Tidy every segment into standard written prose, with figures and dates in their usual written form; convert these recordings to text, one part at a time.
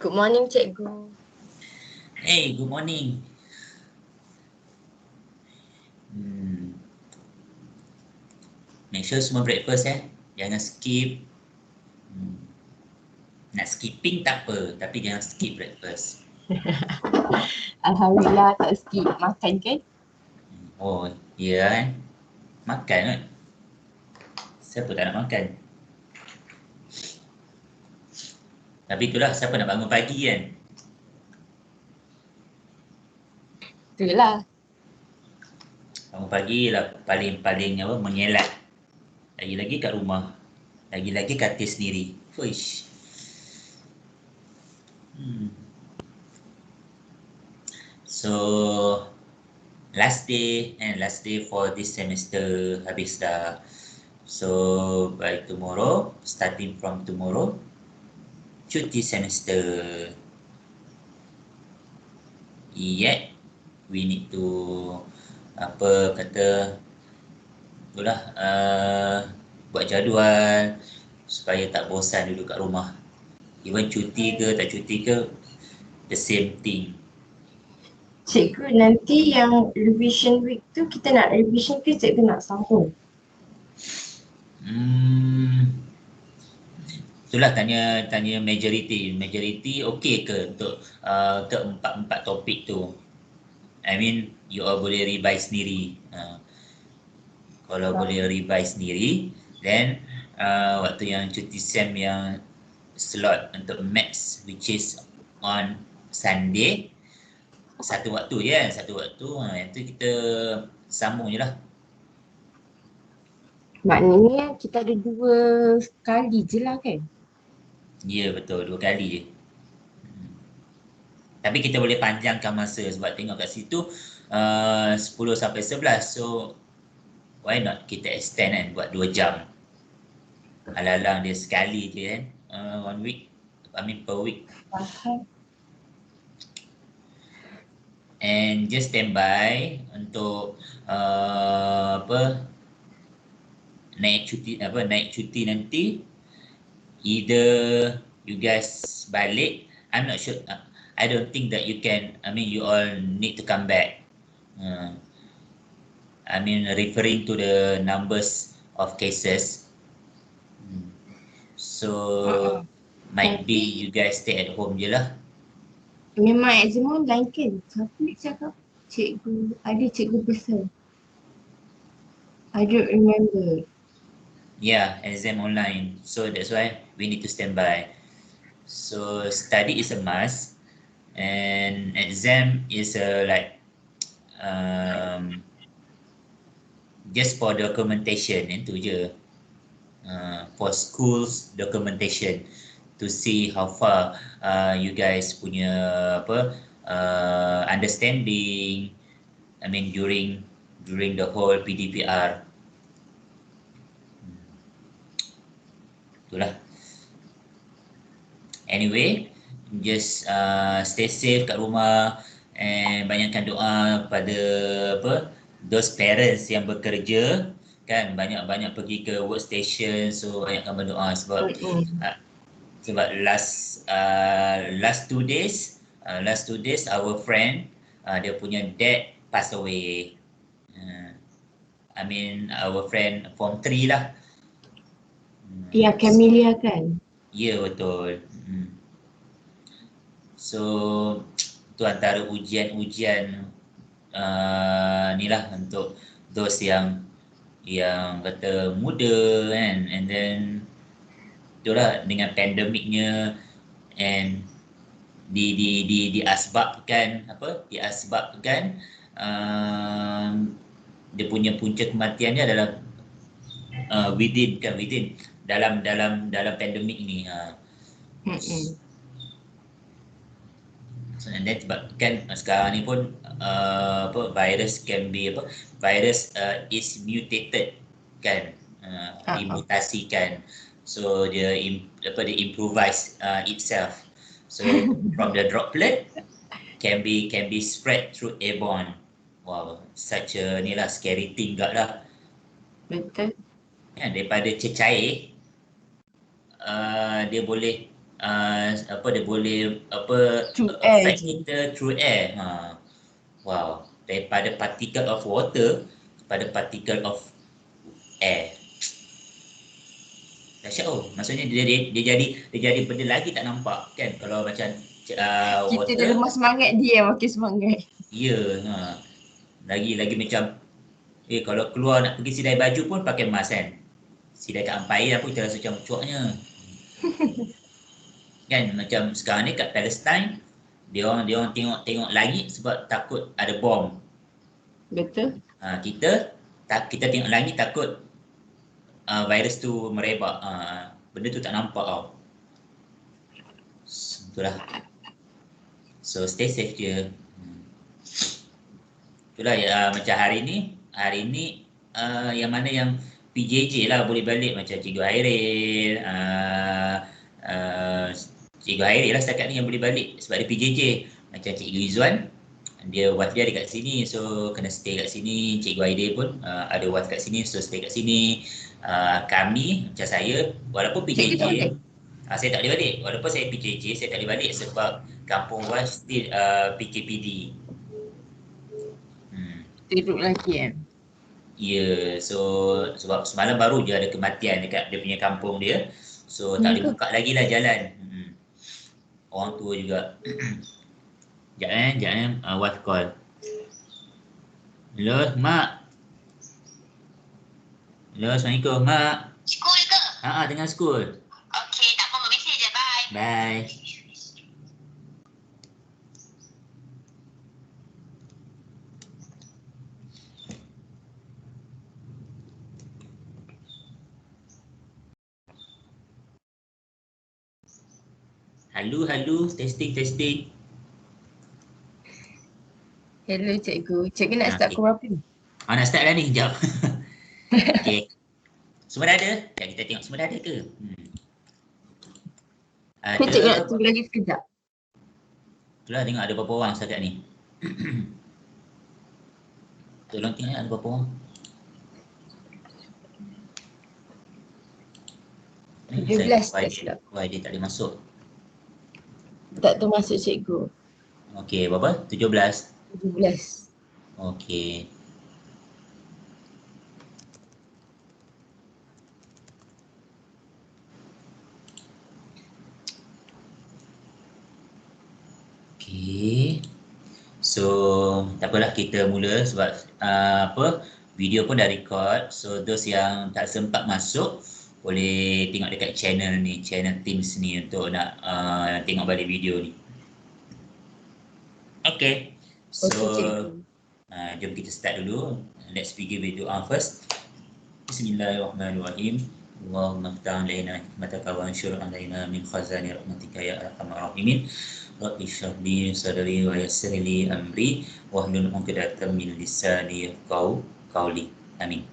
Good morning, Cikgu. Hey, good morning. Make sure semua breakfast Jangan skip. Nak skipping tak apa, tapi jangan skip breakfast. Alhamdulillah tak skip makan kan? Oh, ya kan? Makan kan? Siapa tak nak makan? Tapi itulah, siapa nak bangun pagi kan? Itulah. Bangun pagi lah paling mengelak. Lagi-lagi kat rumah. Lagi-lagi katil sendiri. Fuish. So, last day for this semester habis dah. So, by tomorrow, starting from tomorrow, cuti semester. Yet, we need to buat jadual supaya tak bosan duduk kat rumah. Even cuti ke tak cuti ke, the same thing. Cikgu, nanti yang revision week tu kita nak revision ke cikgu nak sambung? Itulah tanya majority. Majority okey ke untuk keempat-empat topik tu? I mean, you all boleh revise sendiri. Kalau boleh revise sendiri, then waktu yang cuti SEM yang slot untuk maths, which is on Sunday, satu waktu itu kita sambung je lah. Maknanya kita ada 2 kali je lah kan? Ya, betul, 2 kali je. Tapi kita boleh panjangkan masa sebab tengok kat situ 10 sampai 11. So, why not kita extend kan buat 2 jam. Alang-alang dia sekali je kan. 1 week. Per week. Faham. And just stand by untuk naik cuti nanti. Either you guys balik, I'm not sure. I don't think that you all need to come back. Referring to the numbers of cases. So, might be you guys stay at home je lah. Memang exam online kan? Siapa nak cakap? Cikgu, ada cikgu pesan. I don't remember. Yeah, exam online. So that's why we need to stand by. So study is a must, and exam is just for documentation itu je. For schools documentation to see how far you guys punya understanding. During the whole PDPR. Itulah. Anyway, just stay safe kat rumah and banyakkan doa pada those parents yang bekerja kan, banyak pergi ke workstation, so banyakkan berdoa sebab last 2 days our friend dia punya dad pass away. Our friend form 3 lah. Ya, Camelia kan? Ya, betul. So, tu antara ujian ni lah untuk those yang kata muda kan, and then itulah dengan pandemiknya and diasbabkan dia punya punca kematiannya adalah within dalam pandemik ni. So, and then kan sekarang ni pun virus is mutated kan, dimutasikan. So dia improvise itself. So from the droplet can be spread through airborne. Wow, such a scary thing gak lah. Betul. Daripada cecair dia boleh apa dia boleh apa Through air affect je. kita through air. Wow, daripada particle of water kepada particle of air. Dahsyat maksudnya dia jadi benda lagi tak nampak kan kalau macam Kita dah water. lemah semangat, dia yang makin semangat. Ya, lagi macam kalau keluar nak pergi sidai baju pun pakai mask kan. Sidai kat ampai pun kita rasa macam cuaknya. Kan macam sekarang ni kat Palestine dia orang tengok langit sebab takut ada bom. Betul. Kita tengok langit takut virus tu merebak. Benda tu tak nampak tau. Itulah. So stay safe je. Itulah macam hari ni yang mana yang PJJ lah boleh balik macam Cikgu Hairil, Cikgu Hairil lah setakat ni yang boleh balik sebab dia PJJ. Macam Cikgu Izzuan, dia wife dia dekat sini so kena stay kat sini. Cikgu Aidil pun ada wife kat sini so stay kat sini. Kami macam saya walaupun PJJ, saya tak boleh balik. Walaupun saya PJJ saya tak boleh balik sebab kampung wife still PKPD. Teruk lagi kan. Ya, so sebab semalam baru je ada kematian dekat dia punya kampung dia. So tak boleh buka lagi lah jalan. Orang tua juga. Sekejap wife call. Hello, Mak. Hello, Assalamualaikum, Mak. School ke? Tengah school. Okey, tak apa, mesej je. Bye. Bye. Halo, testing. Hello cikgu. Cikgu nak start pukul berapa ni? Nak start dah ni, sekejap. Okey. Semua dah ada? Sekejap kita tengok semua dah ada ke? Cikgu nak tunggu lagi sekejap. Itulah tengok ada berapa orang setakat ni. Tolong tengok ada berapa orang. 17 dah silap. Why dia tak boleh masuk? Tak termasuk cikgu. Okey, berapa? 17. 17. Okey. Okey. So, tak apalah kita mula sebab video pun dah record. So, those yang tak sempat masuk boleh tengok dekat channel Teams ni untuk nak tengok balik video ni. Okay. So, jom kita start dulu. Let's begin with doa first. Bismillahirrahmanirrahim. Allahumma ftah alaina hikmataka wa anshur alaina min khazani rahmatika ya arhamar rahimin. Rabbi shrah li sadri wa yassir li amri wahlul 'uqdatam min lisani yafqahu qawli. Amin.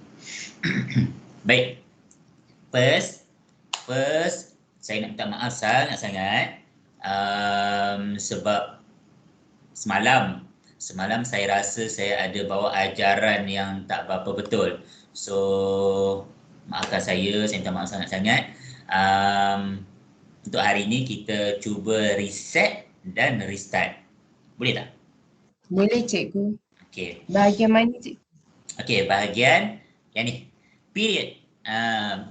Baik. First saya nak minta maaf sangat sebab semalam saya rasa saya ada bawa ajaran yang tak berapa betul. So maafkan saya minta maaf sangat-sangat. Untuk hari ini kita cuba reset dan restart. Boleh tak? Boleh cikgu. Okey. Bahagian mana cikgu? Okey, bahagian yang ni. Period.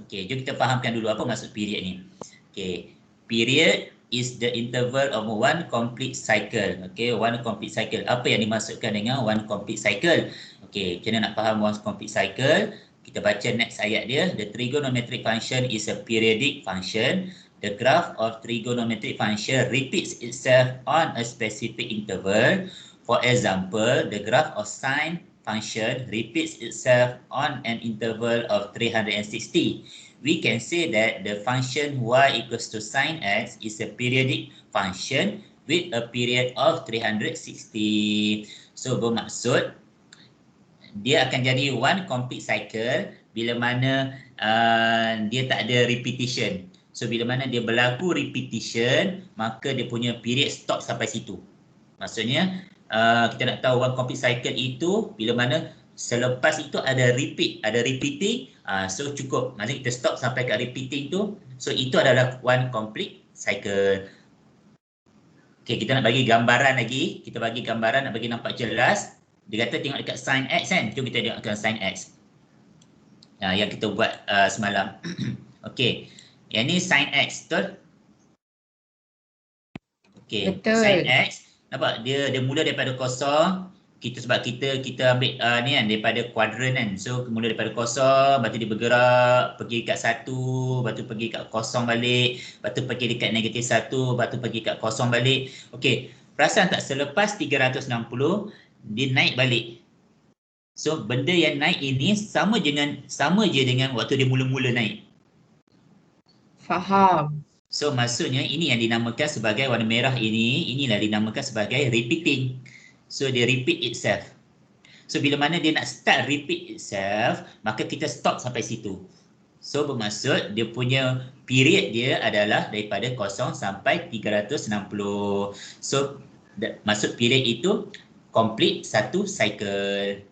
Okey, jom kita fahamkan dulu apa maksud period ni. Okey, period is the interval of one complete cycle. Okey, one complete cycle. Apa yang dimaksudkan dengan one complete cycle? Okey, macam mana nak faham one complete cycle? Kita baca next ayat dia. The trigonometric function is a periodic function. The graph of trigonometric function repeats itself on a specific interval. For example, the graph of sine function repeats itself on an interval of 360. We can say that the function y equals to sine x is a periodic function with a period of 360. So bermaksud dia akan jadi one complete cycle bila mana dia tak ada repetition. So bila mana dia berlaku repetition, maka dia punya period stop sampai situ. Maksudnya kita nak tahu one complete cycle itu bila mana selepas itu ada repeating, so cukup. Maksudnya kita stop sampai kat repeating tu, so itu adalah one complete cycle. Okay, kita nak bagi gambaran lagi. Kita bagi gambaran nak bagi nampak jelas. Dia kata tengok dekat sin X kan. Jom kita tengokkan sin X. Yang kita buat semalam. Okay. Yang ni sin X, betul? Okay. Betul. Sin X. Nampak? Dia mula daripada kosong. Sebab kita ambil ni kan daripada kuadran kan. So mula daripada kosong, lepas tu dia bergerak pergi kat 1, lepas tu pergi kat kosong balik, lepas tu pergi dekat negatif 1, lepas tu pergi kat kosong balik. Okey, perasan tak selepas 360 dia naik balik. So benda yang naik ini sama je dengan waktu dia mula-mula naik. Faham. So maksudnya ini yang dinamakan sebagai warna merah inilah dinamakan sebagai repeating. So dia repeat itself. So bila mana dia nak start repeat itself, maka kita stop sampai situ. So bermaksud dia punya period dia adalah daripada 0 sampai 360. So maksud period itu complete satu cycle.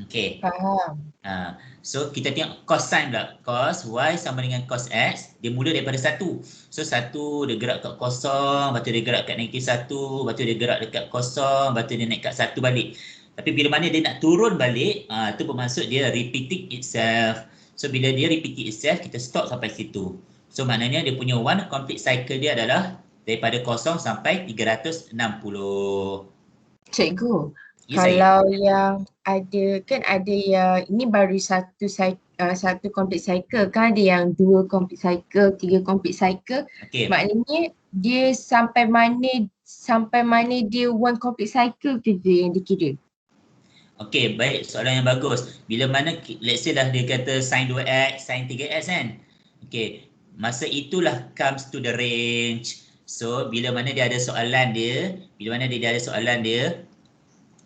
Okay. Faham. So kita tengok cosine pula. Cos Y sama dengan cos X. Dia mula daripada 1. So 1 dia gerak kat kosong, lepas tu dia gerak kat negatif 1, lepas tu dia gerak dekat kosong, lepas tu dia naik kat 1 balik. Tapi bila mana dia nak turun balik, tu bermaksud dia repeating itself. So bila dia repeating itself, kita stop sampai situ. So maknanya dia punya one complete cycle dia adalah daripada 0 sampai 360. Cikgu, Ya, kalau yang ada kan ada yang ini baru satu complete cycle kan, ada yang 2 complete cycle, 3 complete cycle. Okay. Maknanya dia sampai mana dia one complete cycle tu je yang dikira. Okey, baik, soalan yang bagus. Bila mana let's say dah dia kata sin 2x, sin 3x kan. Okey, masa itulah comes to the range. So bila mana dia ada soalan dia,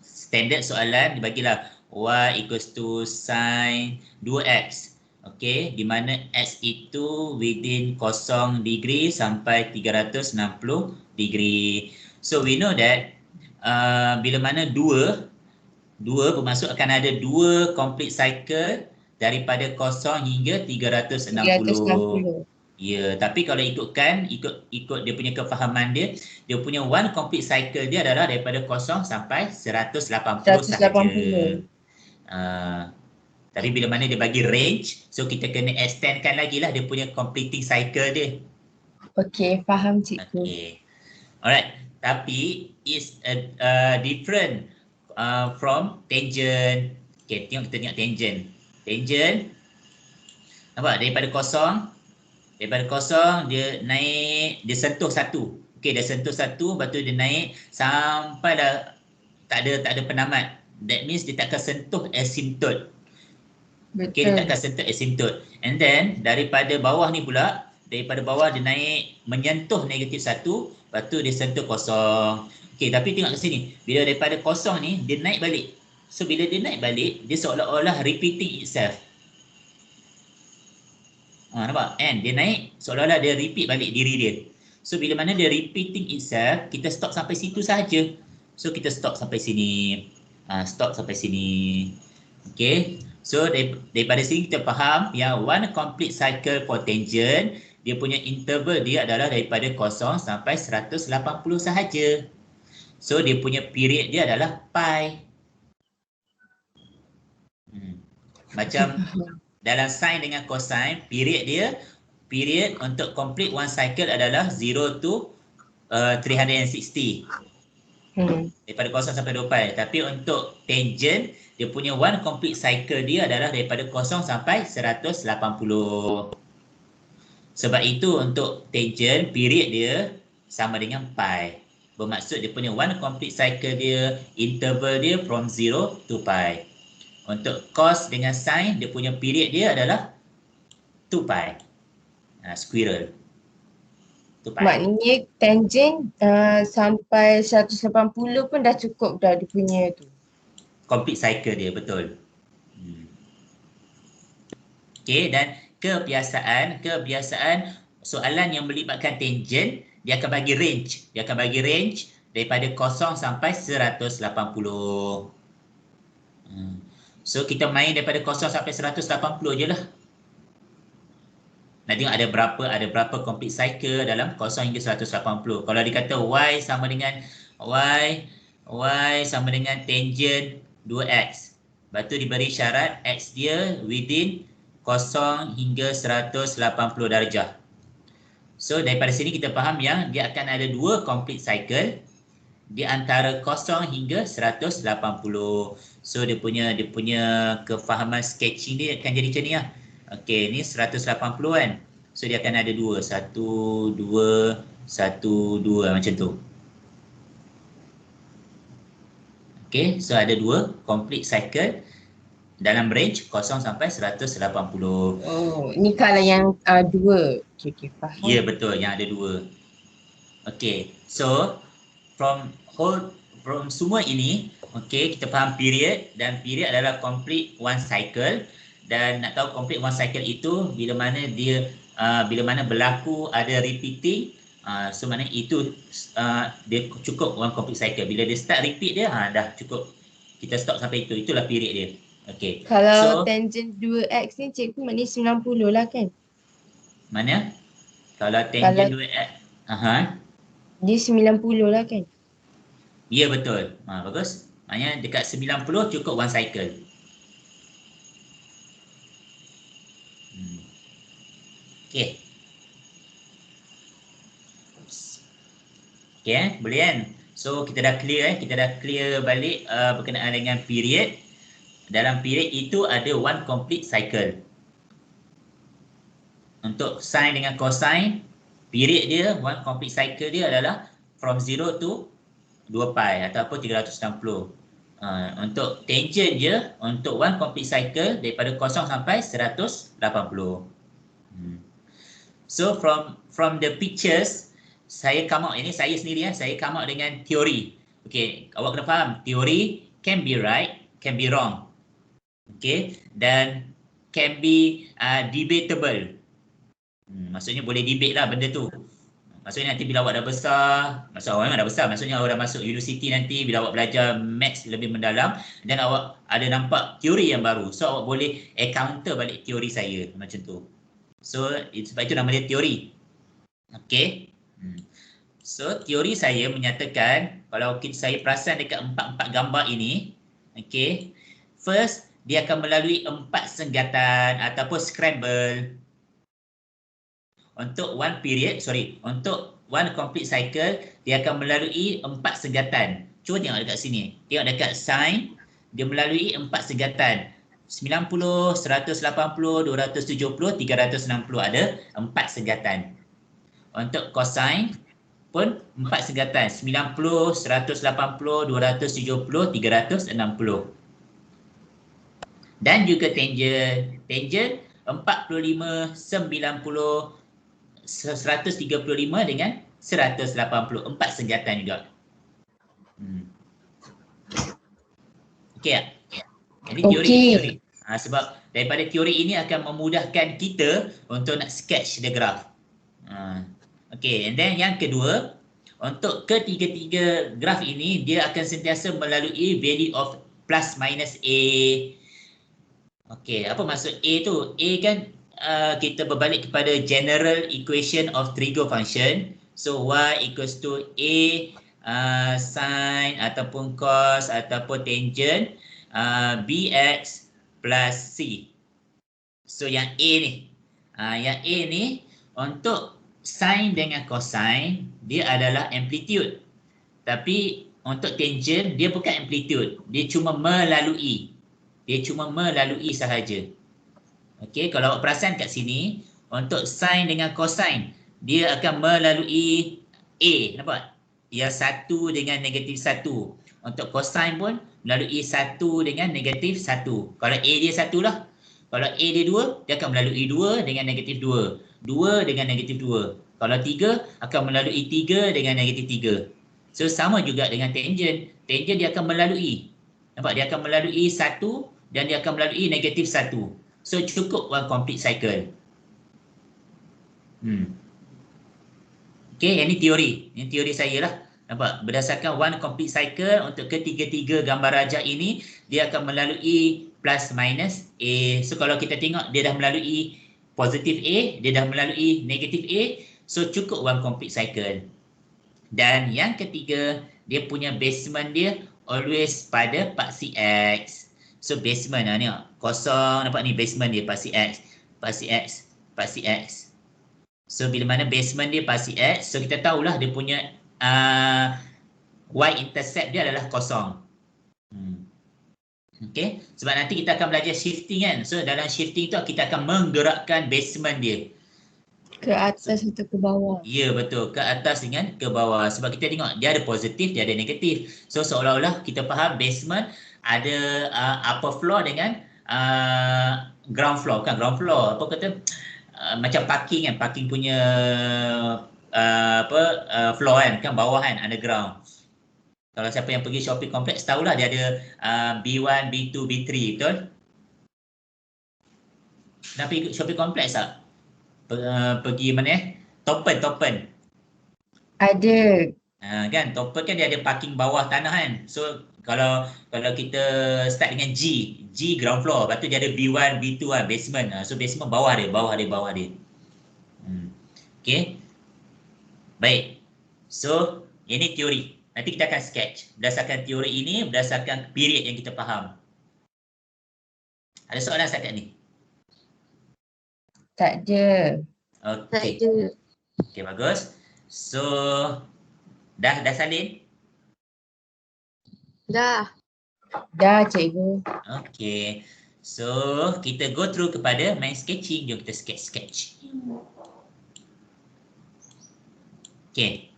standard soalan dia bagilah y equals to sin 2x. Okey, di mana x itu within 0 degree sampai 360 degree. So we know that bila mana 2 bermaksud akan ada 2 complete cycle daripada 0 hingga 360. Ya, tapi kalau ikut dia punya kefahaman dia punya one complete cycle dia adalah daripada 0 sampai 180 sahaja. Tapi bila mana dia bagi range, so kita kena extendkan lagi lah dia punya completing cycle dia. Okey, faham cikgu. Okay. Alright, tapi is different from tangent. Okay, kita tengok tangent. Tangent, nampak daripada 0 dia naik, dia sentuh 1. Okey, dia sentuh 1, lepas tu dia naik sampai dah tak ada penamat. That means dia tak akan sentuh asymptote. Okey, dia tak akan sentuh asymptote. And then daripada bawah ni pula, daripada bawah dia naik menyentuh negatif 1, lepas tu dia sentuh 0. Okey, tapi tengok kat sini. Bila daripada 0 ni dia naik balik. So bila dia naik balik, dia seolah-olah repeating itself. Nampak? And dia naik, seolah-olah dia repeat balik diri dia. So bila mana dia repeating itself, kita stop sampai situ sahaja. So kita stop sampai sini. Stop sampai sini. Okay. So daripada sini kita faham yang one complete cycle for tangent, dia punya interval dia adalah daripada 0 sampai 180 sahaja. So dia punya period dia adalah pi. Macam dalam sin dengan cosine, period untuk complete one cycle adalah 0 to 360. Daripada 0 sampai 2 pi. Tapi untuk tangent, dia punya one complete cycle dia adalah daripada 0 sampai 180. Sebab itu untuk tangent, period dia sama dengan pi. Bermaksud dia punya one complete cycle dia, interval dia from 0 to pi. Untuk cos dengan sin, dia punya period dia adalah 2 pi. Squirrel. 2 pi. Maknanya tangent sampai 180 pun dah cukup dah dia punya tu. Complete cycle dia, betul. Okey, dan kebiasaan soalan yang melibatkan tangent, dia akan bagi range. Daripada 0 sampai 180. So kita main daripada 0 sampai 180 je lah. Nak tengok ada berapa complete cycle dalam 0 hingga 180. Kalau dikata y sama dengan y sama dengan tangent 2x. Lepas tu diberi syarat x dia within 0 hingga 180 darjah. So daripada sini kita faham yang dia akan ada 2 complete cycle di antara 0 hingga 180. So dia punya kefahaman sketching dia akan jadi macam ni lah. Okey, ni 180 kan. So dia akan ada 2, 1 2 1 2 macam tu. Okey, so ada 2 complete cycle dalam range 0 sampai 180. Oh, ni kalau yang 2. Okey, faham. Ya, betul, yang ada 2. Okey, so from semua ini, okey, kita faham period, dan period adalah complete one cycle. Dan nak tahu complete one cycle itu bila mana berlaku ada repeating, so maknanya itu dia cukup one complete cycle. Bila dia start repeat dia, dah cukup, kita stop sampai itu, itulah period dia. Okey. Kalau tangent 2x ni cikgu maknanya 90 lah kan? Mana? Kalau tangent 2x, dia 90 lah kan? Ya, betul. Bagus. Maknanya dekat 90 cukup one cycle. Okey. Okey, boleh kan? So kita dah clear balik berkenaan dengan period. Dalam period itu ada one complete cycle. Untuk sin dengan cosine, period dia, one complete cycle dia adalah from 0 to 2 pi ataupun 360. Untuk tangent je, untuk one complete cycle daripada 0 sampai 180. So from the pictures, saya come out, ini saya sendiri saya come out dengan teori. Okay, awak kena faham, teori can be right, can be wrong. Okay, dan can be debatable. Maksudnya boleh debate lah benda tu. Maksudnya nanti bila awak dah besar, maksudnya awak dah masuk universiti nanti, bila awak belajar maths lebih mendalam dan awak ada nampak teori yang baru, so awak boleh counter balik teori saya macam tu. So sebab itu nama dia teori. Okay. So teori saya menyatakan, kalau saya perasan dekat 4 gambar ini, okay, first dia akan melalui 4 senggatan ataupun scramble. Untuk untuk one complete cycle, dia akan melalui 4 senggatan. Cuba tengok dekat sini. Tengok dekat sin, dia melalui 4 senggatan. 90, 180, 270, 360, ada 4 senggatan. Untuk cosine pun 4 senggatan. 90, 180, 270, 360. Dan juga tangent. Tangent 45, 90, 135 dengan 180. 4 senggatan juga. Okey tak? Jadi teori. Sebab daripada teori ini akan memudahkan kita untuk nak sketch the graph. Okey, and then yang kedua, untuk ketiga-tiga graf ini, dia akan sentiasa melalui value of plus minus A. Okey, apa maksud A tu? A kan kita berbalik kepada general equation of trigo function. So y equals to A sin ataupun cos ataupun tangent bx plus c. So yang A ni, untuk sin dengan cosine dia adalah amplitude. Tapi untuk tangent dia bukan amplitude, dia cuma melalui. Sahaja. Okey, kalau awak perasan kat sini, untuk sin dengan cosine dia akan melalui A, nampak? Yang 1 dengan negatif 1. Untuk cosine pun melalui 1 dengan negatif 1. Kalau A dia 1 lah. Kalau A dia 2, dia akan melalui 2 dengan negatif 2. 2 dengan negatif 2. Kalau 3, akan melalui 3 dengan negatif 3. So sama juga dengan tangent. Tangent dia akan melalui. Nampak? Dia akan melalui 1 dan dia akan melalui negatif 1. So cukup one complete cycle. Okay, yang ni teori. Ini teori saya lah. Nampak? Berdasarkan one complete cycle untuk ketiga-tiga gambar rajah ini, dia akan melalui plus minus A. So kalau kita tengok dia dah melalui positif A, dia dah melalui negatif A, so cukup one complete cycle. Dan yang ketiga, dia punya basement dia always pada paksi X. So basement ni kosong, nampak ni basement dia paksi X, paksi X, paksi X. So bila mana basement dia paksi X, so kita tahulah dia punya y-intercept dia adalah kosong. Okay, sebab nanti kita akan belajar shifting kan. So dalam shifting tu kita akan menggerakkan basement dia Ke atas atau ke bawah. ya betul, ke atas dengan ke bawah. Sebab kita tengok dia ada positif, dia ada negatif. So seolah-olah kita faham basement ada upper floor dengan ground floor. Bukan ground floor, apa kata macam parking kan, parking punya floor kan bawah kan, underground. Kalau siapa yang pergi shopping complex tahulah dia ada B1, B2, B3, betul? Nak pergi shopping complex tak? Pergi mana Topen. Ada. Kan Topen kan dia ada parking bawah tanah kan. So kalau kita start dengan G ground floor, lepas tu dia ada B1, B2 lah, basement. So basement bawah dia. Okay. Baik. So ini teori. Nanti kita akan sketch berdasarkan teori ini, berdasarkan period yang kita faham. Ada soalan setakat ni? Tak ada. Okey. Okey, bagus. So dah salin? Dah. Dah cikgu. Okey. So kita go through kepada main sketching. Jom kita sketch. Okey.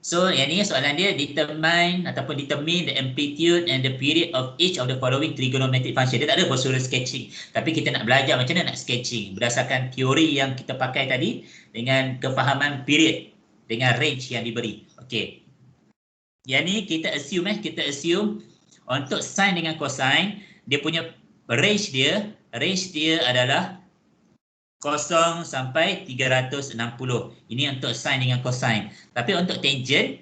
So yang ni soalan dia, determine the amplitude and the period of each of the following trigonometric function. Dia tak ada suruh sketching, tapi kita nak belajar macam mana nak sketching berdasarkan teori yang kita pakai tadi dengan kefahaman period dengan range yang diberi. Okey. Yang ni kita assume untuk sin dengan cosine, dia punya range dia adalah 0 sampai 360. Ini untuk sin dengan cosine. Tapi untuk tangent,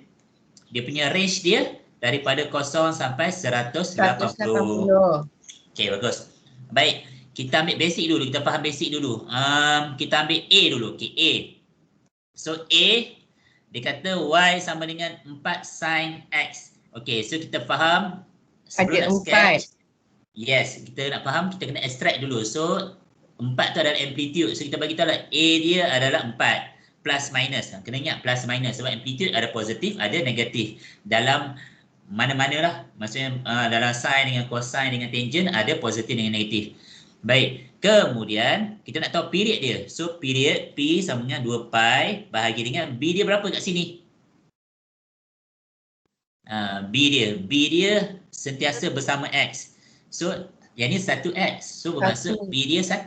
dia punya range dia daripada 0 sampai 180. Okey, bagus. Baik, kita ambil basic dulu. Kita faham basic dulu. Kita ambil A dulu. Okey, A. So A, dia kata Y sama dengan 4 sin X. Okey, so kita faham. Ada 4. Yes, kita nak faham, kita kena extract dulu. So 4 tu adalah amplitude. So kita bagi tahu lah A dia adalah 4 plus minus. Kena ingat plus minus sebab amplitude ada positif, ada negatif. Dalam mana-mana lah. Maksudnya dalam sin dengan cosine dengan tangent ada positif dengan negatif. Baik. Kemudian kita nak tahu period dia. So period P sama dengan 2 pi bahagi dengan B dia berapa kat sini? B dia sentiasa bersama X. So yang ni 1x. So bermaksud B dia 1.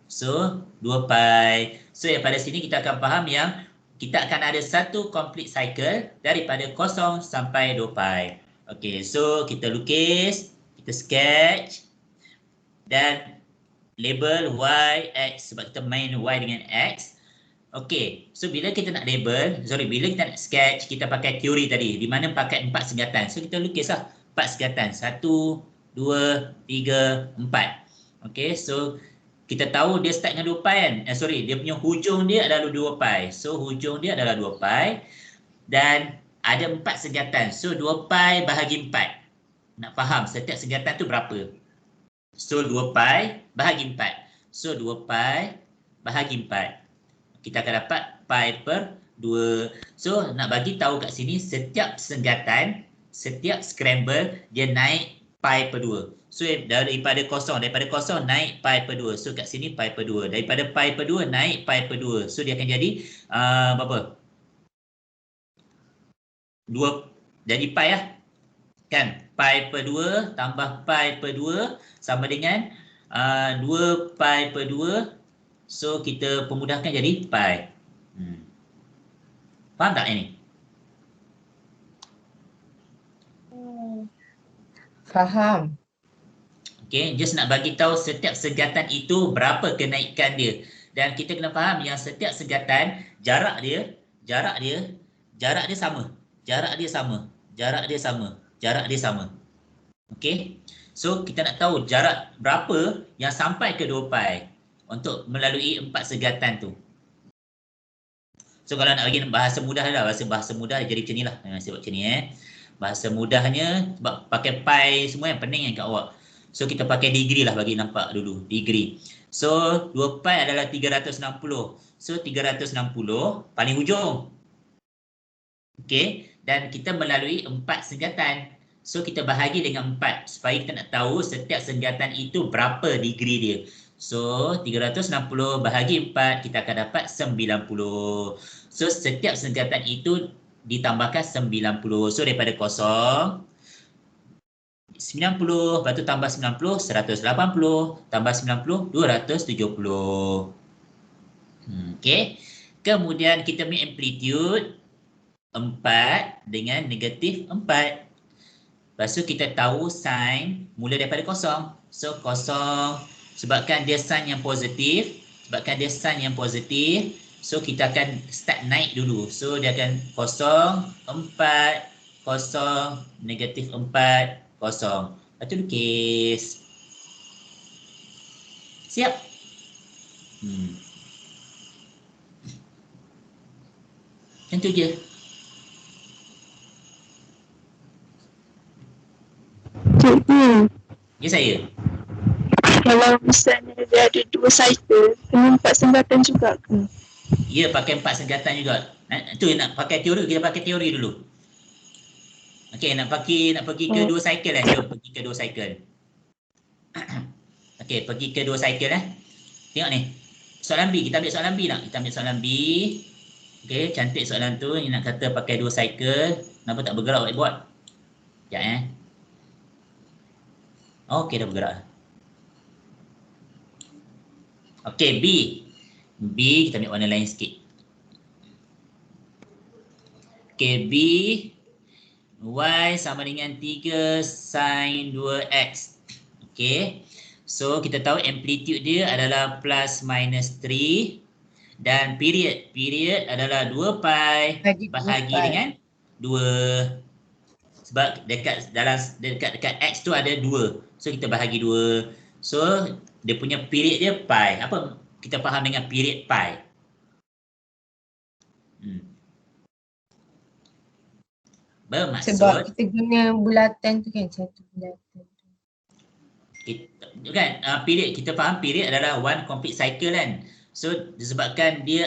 So 2 pi. So daripada sini kita akan faham yang kita akan ada satu complete cycle daripada 0 sampai 2 pi. Okay, so kita lukis, kita sketch dan label y, x sebab kita main y dengan x. Okay, so bila kita nak bila kita nak sketch, kita pakai teori tadi di mana pakai 4 sengatan. So kita lukis lah 4 sengatan. 1, 2, 3, 4. Okay, so kita tahu dia start dengan 2 pi kan? Dia punya hujung dia adalah 2 pi. So hujung dia adalah 2 pi. Dan ada 4 sengatan. So 2 pi bahagi 4. Nak faham setiap sengatan tu berapa? So 2 pi bahagi 4. So 2 pi bahagi 4. Kita akan dapat pi per 2. So nak bagi tahu kat sini setiap sengatan, setiap scramble dia naik pi per 2. So daripada 0 naik pi per 2. So kat sini pi per 2. Daripada pi per 2 naik pi per 2. So dia akan jadi berapa? 2 jadi pi lah. Kan? Pi per 2 tambah pi per 2 sama dengan 2 pi per 2. So kita pemudahkan jadi pi. Faham tak ini? Faham. Okay, just nak bagi tahu setiap sengatan itu berapa kenaikan dia. Dan kita kena faham yang setiap sengatan jarak dia sama. Jarak dia sama. Okay. So kita nak tahu jarak berapa yang sampai ke 2 pi untuk melalui 4 segatan tu. So kalau nak bagi bahasa mudah lah, bahasa mudah jadi macam ni lah. Saya buat macam ni Bahasa mudahnya sebab pakai pi semua yang pening kat awak. So kita pakai degree lah bagi nampak dulu, degree. So 2 pi adalah 360. So 360 paling hujung. Okey, dan kita melalui 4 senggatan. So kita bahagi dengan 4 supaya kita nak tahu setiap senggatan itu berapa degree dia. So 360 bahagi 4 kita akan dapat 90. So setiap senggatan itu ditambahkan 90. So daripada kosong 90, lepas tu tambah 90, 180, tambah 90, 270. Okey. Kemudian kita punya amplitude 4 dengan negatif 4. Lepas tu kita tahu sin mula daripada kosong. So kosong sebabkan dia sin yang positif. So kita akan start naik dulu. So dia akan kosong, 4, kosong, negatif 4, kosong. Lepas tu lukis. Siap? Macam tu je. Cikgu, Ya saya. kalau misalnya dia ada 2 cycle, kena 4 senggatan juga ke? Ya, pakai 4 senggatan juga. Tu nak pakai teori, kita pakai teori dulu. Okey, nak pergi ke 2 cycle Jom pergi ke 2 cycle. Okey, pergi ke 2 cycle Tengok ni. Soalan B, kita ambil soalan B tak? Kita ambil soalan B. Okey, cantik soalan tu. Ni nak kata pakai 2 cycle. Kenapa tak bergerak whiteboard? Sekejap Okey, dah bergerak. Okey, B. B, kita ambil warna lain sikit. Okey, B. Y sama dengan 3 sin 2X. Okey. So, kita tahu amplitude dia adalah plus minus 3. Dan period. Period adalah 2 pi bahagi dengan 2. Sebab dekat X tu ada 2. So, kita bahagi 2. So, dia punya period dia pi. Apa kita faham dengan period pi? Bermaksud sebab kita guna bulatan tu kan, satu bulatan tu. Period, kita faham period adalah one complete cycle kan. So disebabkan dia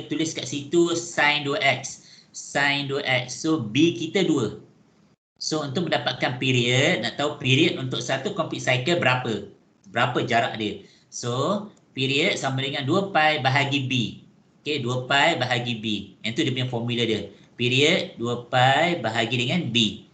tulis kat situ sin 2x. Sin 2x. So B kita 2. So untuk mendapatkan period, nak tahu period untuk satu complete cycle berapa? Berapa jarak dia? So period sama dengan 2 pi bahagi B. Okey, 2 pi bahagi B. Yang tu dia punya formula dia. Period 2 pi bahagi dengan B.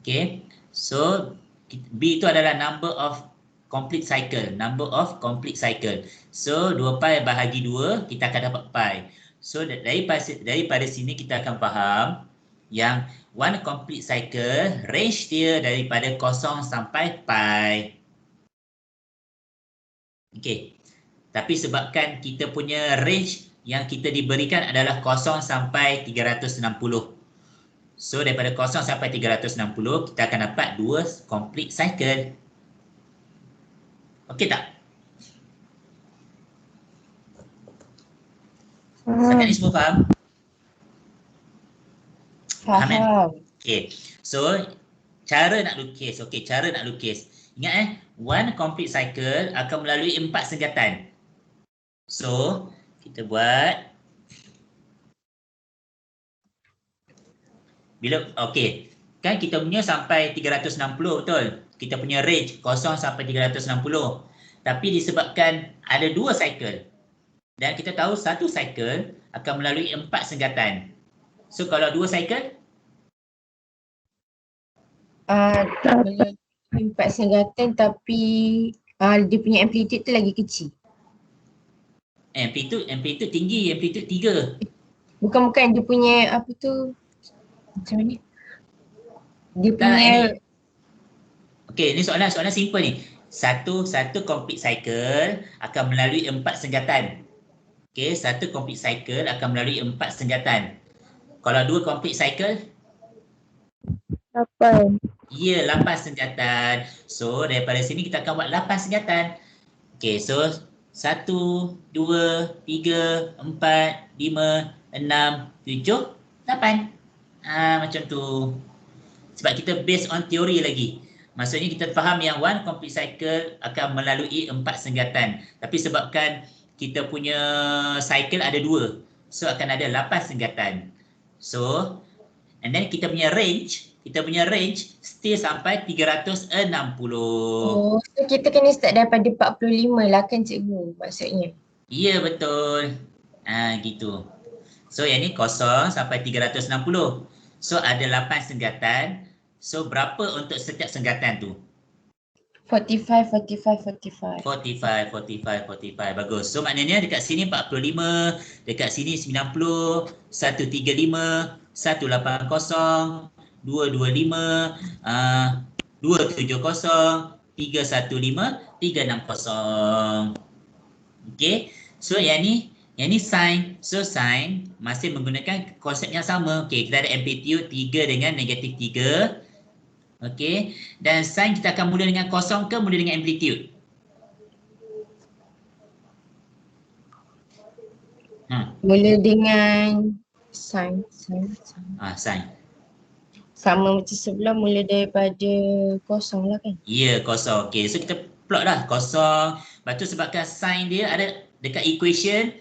Okay. So, B itu adalah number of complete cycle. Number of complete cycle. So, 2 pi bahagi 2, kita akan dapat pi. So, daripada sini kita akan faham yang one complete cycle, range dia daripada 0 sampai pi. Okay. Tapi sebabkan kita punya range yang kita diberikan adalah 0 sampai 360. So daripada 0 sampai 360 kita akan dapat 2 complete cycle. Okey tak? Setakat ni semua faham? Faham. Okey. So cara nak lukis. Okey, cara nak lukis. Ingat one complete cycle akan melalui 4 senggatan. So kita buat bila okey, kan kita punya sampai 360 betul. Kita punya range 0 sampai 360. Tapi disebabkan ada 2 cycle dan kita tahu satu cycle akan melalui 4 senggatan. So kalau 2 cycle 4 senggatan tapi dia punya amplitude tu lagi kecil. Amplitude tinggi, amplitude 3. Bukan dia punya apa tu, macam mana? Dia punya okey, ni soalan simple ni. Satu complete cycle akan melalui 4 senggatan. Okey, satu complete cycle akan melalui 4 senggatan. Kalau 2 complete cycle 8. Ya, 8 sengatan. So, daripada sini kita akan buat 8 sengatan. Okay, so 1, 2, 3, 4, 5, 6, 7, 8. Macam tu. Sebab kita based on teori lagi. Maksudnya kita faham yang one complete cycle akan melalui 4 senggatan. Tapi sebabkan kita punya cycle ada 2. So akan ada 8 senggatan. So, and then kita punya range still sampai 360. Oh, so kita kena start daripada 45 lah kan cikgu maksudnya. Ya, betul. Gitu. So yang ni 0 sampai 360. So ada 8 senggatan. So berapa untuk setiap senggatan tu? 45, 45, 45. 45, 45, 45. Bagus. So maknanya dekat sini 45, dekat sini 90, 135, 180, 225, 270, 315, 360. Okay. So yang ni sin. So sin masih menggunakan konsep yang sama. Okay, kita ada amplitude 3 dengan negatif 3. Okay. Dan sin kita akan mula dengan kosong ke mula dengan amplitude? Mula dengan sin. Sin. Sama macam sebelum mula daripada kosong lah kan? Ya, kosong. Okay, so kita plot lah kosong. Lepas tu sebabkan sin dia ada dekat equation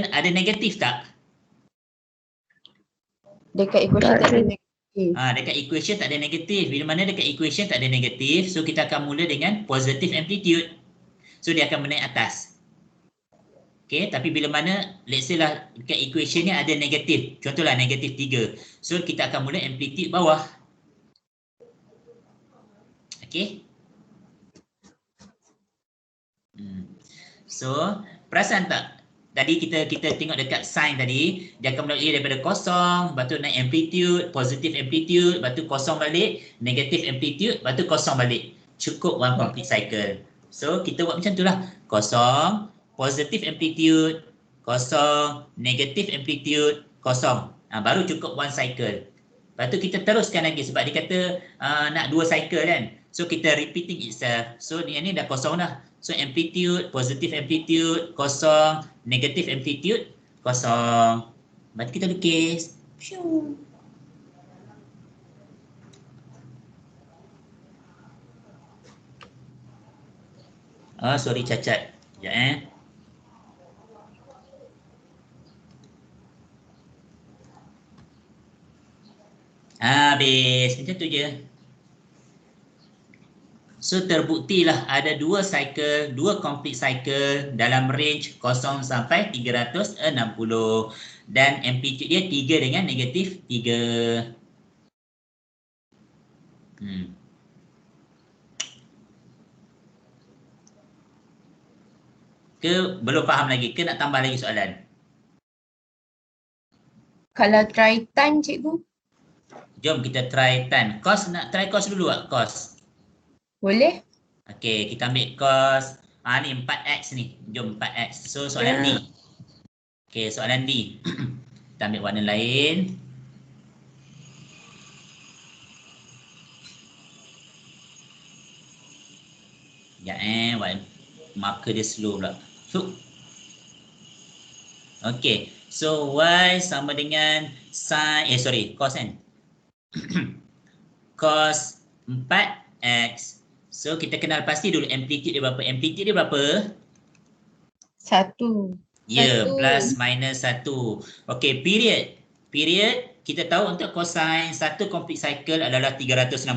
ada negatif tak? Dekat equation tak ada negatif. Dekat equation tak ada negatif. Bila mana dekat equation tak ada negatif, so kita akan mula dengan positive amplitude. So dia akan menaik atas. Okay, tapi bila mana let's say lah dekat equation ni ada negatif. Contohlah negatif 3. So kita akan mula amplitude bawah. Okay. So perasan tak? Tadi kita tengok dekat sin tadi, dia akan melalui daripada kosong, lepas tu naik amplitude, positive amplitude, lepas tu kosong balik, negative amplitude, lepas tu kosong balik. Cukup one complete cycle. So kita buat macam tu lah. Kosong, positive amplitude, kosong, negative amplitude, kosong. Baru cukup one cycle. Lepas tu kita teruskan lagi sebab dia kata nak 2 cycle kan. So kita repeating itself. So yang ni dah kosong dah. So amplitude, positive amplitude, kosong, negative amplitude, kosong. Lepas tu kita lukis. Piu. Sorry cacat. Sekejap habis. Macam tu je. So terbuktilah ada 2 cycle, 2 complete cycle dalam range 0 sampai 360 dan amplitude dia 3 dengan negatif 3. Ke belum faham lagi ke nak tambah lagi soalan? Kalau try tan cikgu? Jom kita try tan. Cos nak try cos dulu tak? Cos. Boleh? Okey, kita ambil cos. Ni 4x ni. Jom 4x. So soalan D. Okey, soalan D. Kita ambil warna lain. Sekejap marker dia slow pula. So, okey. So y sama dengan sin cos kan. Cos 4x. So kita kenal pasti dulu amplitude dia berapa. Amplitude dia berapa? 1. Ya, plus minus 1. Okey, period. Period kita tahu untuk cosine satu complete cycle adalah 360.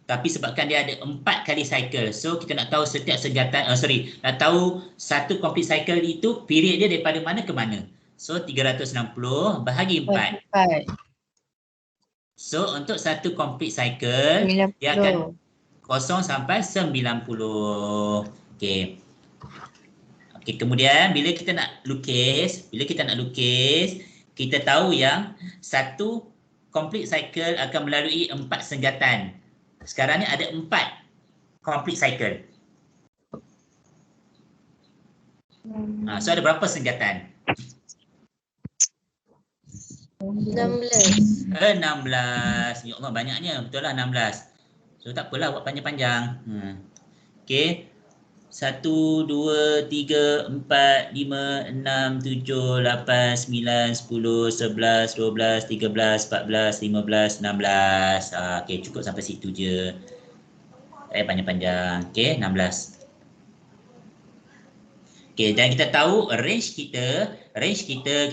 Tapi sebabkan dia ada 4 kali cycle. So kita nak tahu setiap senggatan nak tahu satu complete cycle itu period dia daripada mana ke mana. So 360 bahagi 4. So untuk satu complete cycle 90. dia akan 0 sampai 90. Okey. Okey, kemudian bila kita nak lukis, kita tahu yang satu complete cycle akan melalui 4 senggatan. Sekarang ni ada 4 complete cycle. So ada berapa senggatan? 16. 16. Ya Allah, banyaknya. Betul lah 16. So tak apalah buat panjang-panjang. Okey. 1, 2, 3, 4, 5, 6, 7, 8, 9, 10, 11, 12, 13, 14, 15, 16. Okey, cukup sampai situ je. Tak payah panjang-panjang. Okey, 16. Okey, dan kita tahu range kita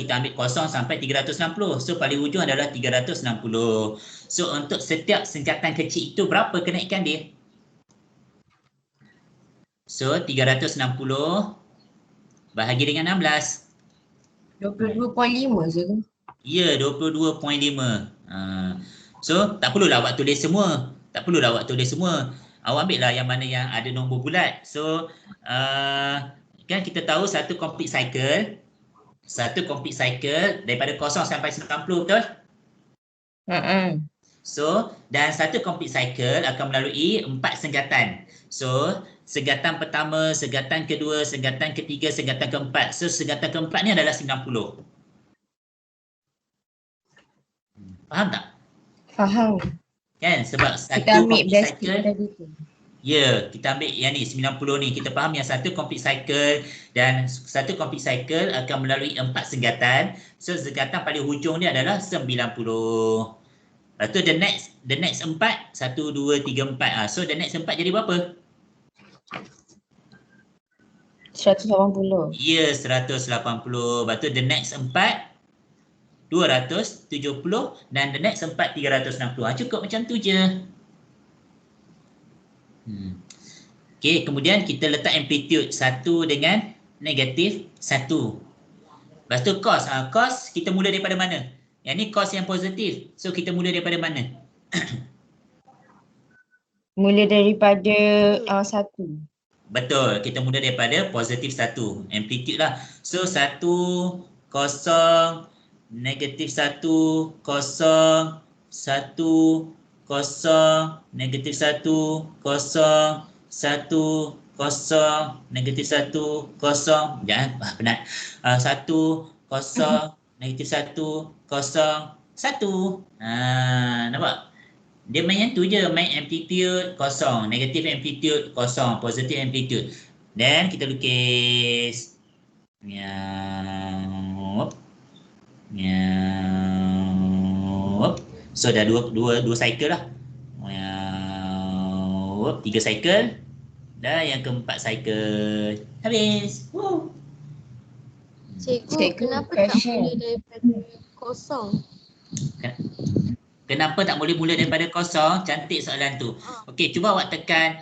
ambil 0 sampai 360. So paling hujung adalah 360. So untuk setiap singkatan kecil itu berapa kenaikan dia? So 360 bahagi dengan 16. 22.5 je ke? Ya, 22.5. So tak perlulah awak tulis semua. Awak ambil lah yang mana yang ada nombor bulat. So kan kita tahu satu complete cycle daripada 0 sampai 90, betul? So, dan satu complete cycle akan melalui 4 senggatan. So, senggatan pertama, senggatan kedua, senggatan ketiga, senggatan keempat. So, senggatan keempat ni adalah 90. Faham tak? Faham. Kan? Sebab Kita satu ambil complete basic cycle, tadi tu. ya, kita ambil yang ni 90 ni. Kita faham yang satu complete cycle dan satu complete cycle akan melalui 4 senggatan. So, senggatan paling hujung ni adalah 90. Lepas tu the next 4, 1, 2, 3, 4. So the next 4 jadi berapa? 180. Ya, 180. Lepas tu the next 4, 270 dan the next 4, 360. Cukup macam tu je. Okay, kemudian kita letak amplitude 1 dengan negatif 1. Lepas tu cos. Cos kita mula daripada mana? Yang ni cos yang positif. So kita mula daripada mana? Mula daripada 1. Betul, kita mula daripada positif 1. Amplitude lah. So 1, 0, negatif 1, 0, 1, 0, negatif 1, 0, 1, 0, negatif 1, 0. Jangan, penat. 1, 0, negatif 1, 0, 1. Nampak? Dia main yang tu je, main amplitude kosong, negatif amplitude kosong, positif amplitude. Dan kita lukis. So dah dua cycle lah. 3 cycle. Dan yang keempat cycle. Habis. Woo. Cikgu, kenapa tak mula daripada kosong? Kenapa tak boleh mula daripada kosong? Cantik soalan tu. Okey, cuba awak tekan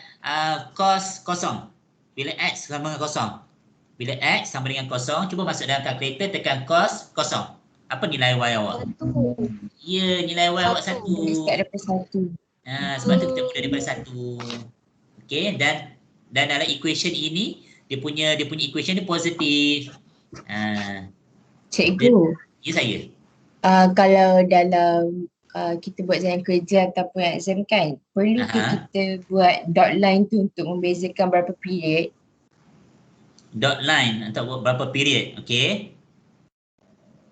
cos kosong. Bila X sama dengan kosong. Bila X sama dengan kosong, cuba masuk dalam kalkulator, tekan cos kosong. Apa nilai Y awak? 1. Ya, nilai Y awak 1. Start daripada 1. Sebab tu kita mula daripada 1. Okey, dan dalam equation ini, dia punya equation ni positif. Cikgu. Ya, saya. Kalau dalam kita buat jalan kerja ataupun exam kan, perlu ke kita buat dot line tu untuk membezakan berapa period? Dot line untuk berapa period, okey.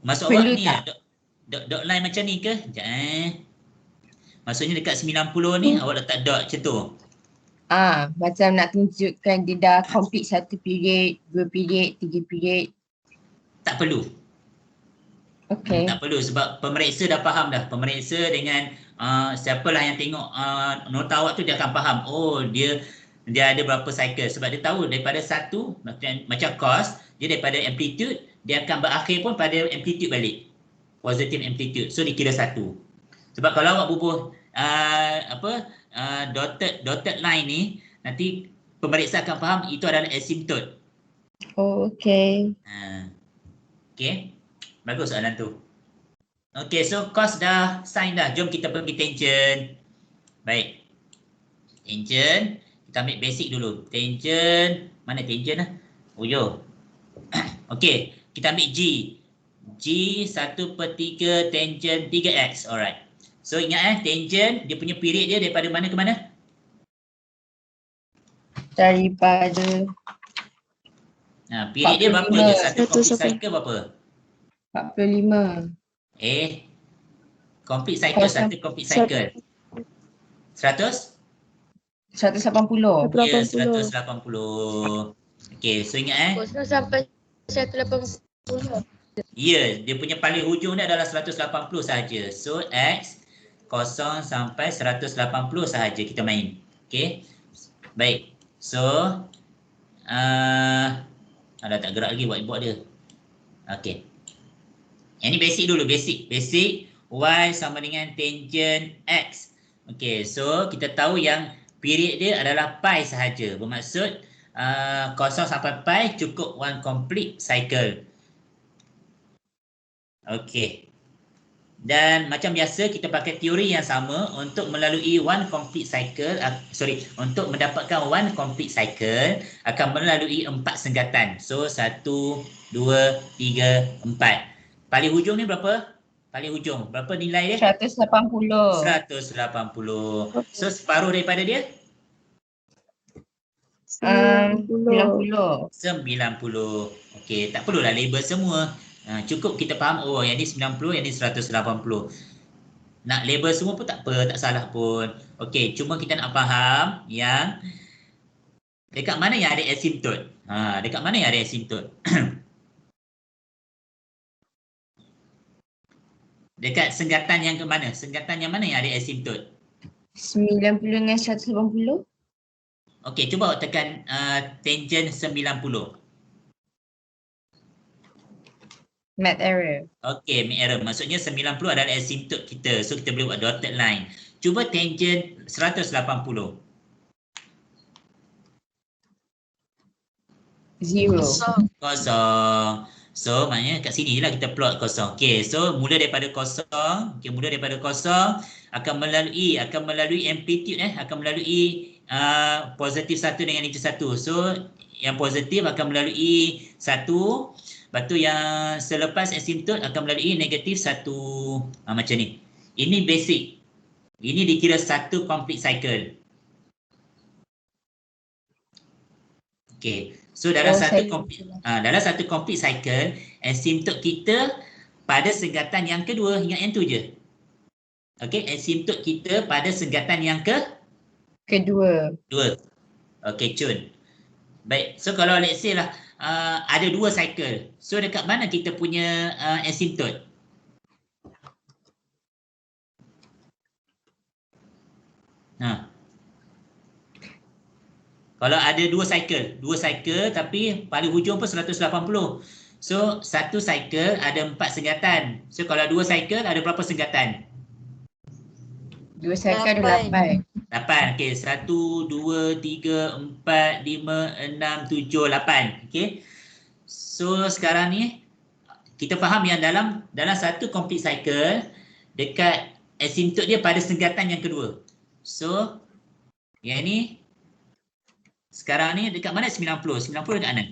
Maksud perlu awak ni tak? dot line macam ni ke? Sekejap Maksudnya dekat 90 ni awak letak dot macam tu? Macam nak tunjukkan dia dah complete 1 period, 2 period, 3 period. Tak perlu. Okay. Tak perlu sebab pemeriksa dah faham dah. Pemeriksa dengan siapalah yang tengok nota awak tu dia akan faham. Oh, dia ada berapa cycle. Sebab dia tahu daripada 1, macam cos, dia daripada amplitude, dia akan berakhir pun pada amplitude balik. Positive amplitude. So, dikira 1. Sebab kalau awak bubuh dotted line ni, nanti pemeriksa akan faham itu adalah asymptote. Oh, okay. Okay. Bagus soalan tu. Okay, so cos dah sin dah. Jom kita pergi tangent. Baik. Tangent. Kita ambil basic dulu. Tangent. Mana tangent lah? Oh, yo. Okay. Kita ambil G. G 1/3 tangent 3x. Alright. So, ingat tangent, dia punya period dia daripada mana ke mana? Daripada Period dia berapa je? Satu complete 45. cycle berapa? 45. Complete cycle, satu complete cycle. 100? 180. Ya, 180. 180. Okey, so ingat Kosong sampai 180. Ya, dia punya paling hujung ni adalah 180 sahaja. So, X 0 sampai 180 sahaja kita main. Okey. Baik. So, ada tak gerak lagi whiteboard dia. Okey. Yang ni basic dulu, basic. Basic, Y sama dengan tangent X. Okey, so kita tahu yang period dia adalah pi sahaja. Bermaksud 0 sampai pi cukup one complete cycle. Okey. Dan macam biasa kita pakai teori yang sama untuk melalui one complete cycle, untuk mendapatkan one complete cycle akan melalui 4 senggatan. So 1, 2, 3, 4. Paling hujung ni berapa? Paling hujung. Berapa nilai dia? 180. 180. So separuh daripada dia? 90. 90. Okey, tak perlulah label semua. Cukup kita faham, oh yang ni 90, yang ni 180. Nak label semua pun tak apa, tak salah pun. Okey, cuma kita nak faham yang dekat mana yang ada asymptot. Dekat mana yang ada asymptot? Dekat senggatan yang ke mana? Senggatan yang mana yang ada asymptot? 90 dengan 180. Okey, cuba tekan tangent 90. Math error. Okey, math error. Maksudnya 90 adalah asymptot kita. So, kita boleh buat dotted line. Cuba tangent 180. 0. Kosong. So, maknanya kat sini je lah kita plot kosong. Okey, so mula daripada kosong. Okey, mula daripada kosong akan melalui amplitude akan melalui positif 1 dengan negatif 1. So, yang positif akan melalui 1. Lepas tu yang selepas asymptot akan melalui negatif 1. Macam ni. Ini basic. Ini dikira satu complete cycle. Okey. So dalam satu complete cycle, asymptot kita pada senggatan yang kedua, ingat yang tu je. Okey, asymptot kita pada senggatan yang kedua. Okey, cun. Baik. So kalau let's say lah ada 2 cycle. So dekat mana kita punya asymptot? Kalau ada 2 cycle tapi paling hujung pun 180. So satu cycle ada 4 senggatan. So kalau 2 cycle ada berapa senggatan? 2 cycle ada 8. 8. Okey, 1, 2, 3, 4, 5, 6, 7, 8. Okey. So sekarang ni kita faham yang dalam satu complete cycle dekat asymptot dia pada senggatan yang kedua. So yang ni sekarang ni dekat mana 90? 90 dekat mana?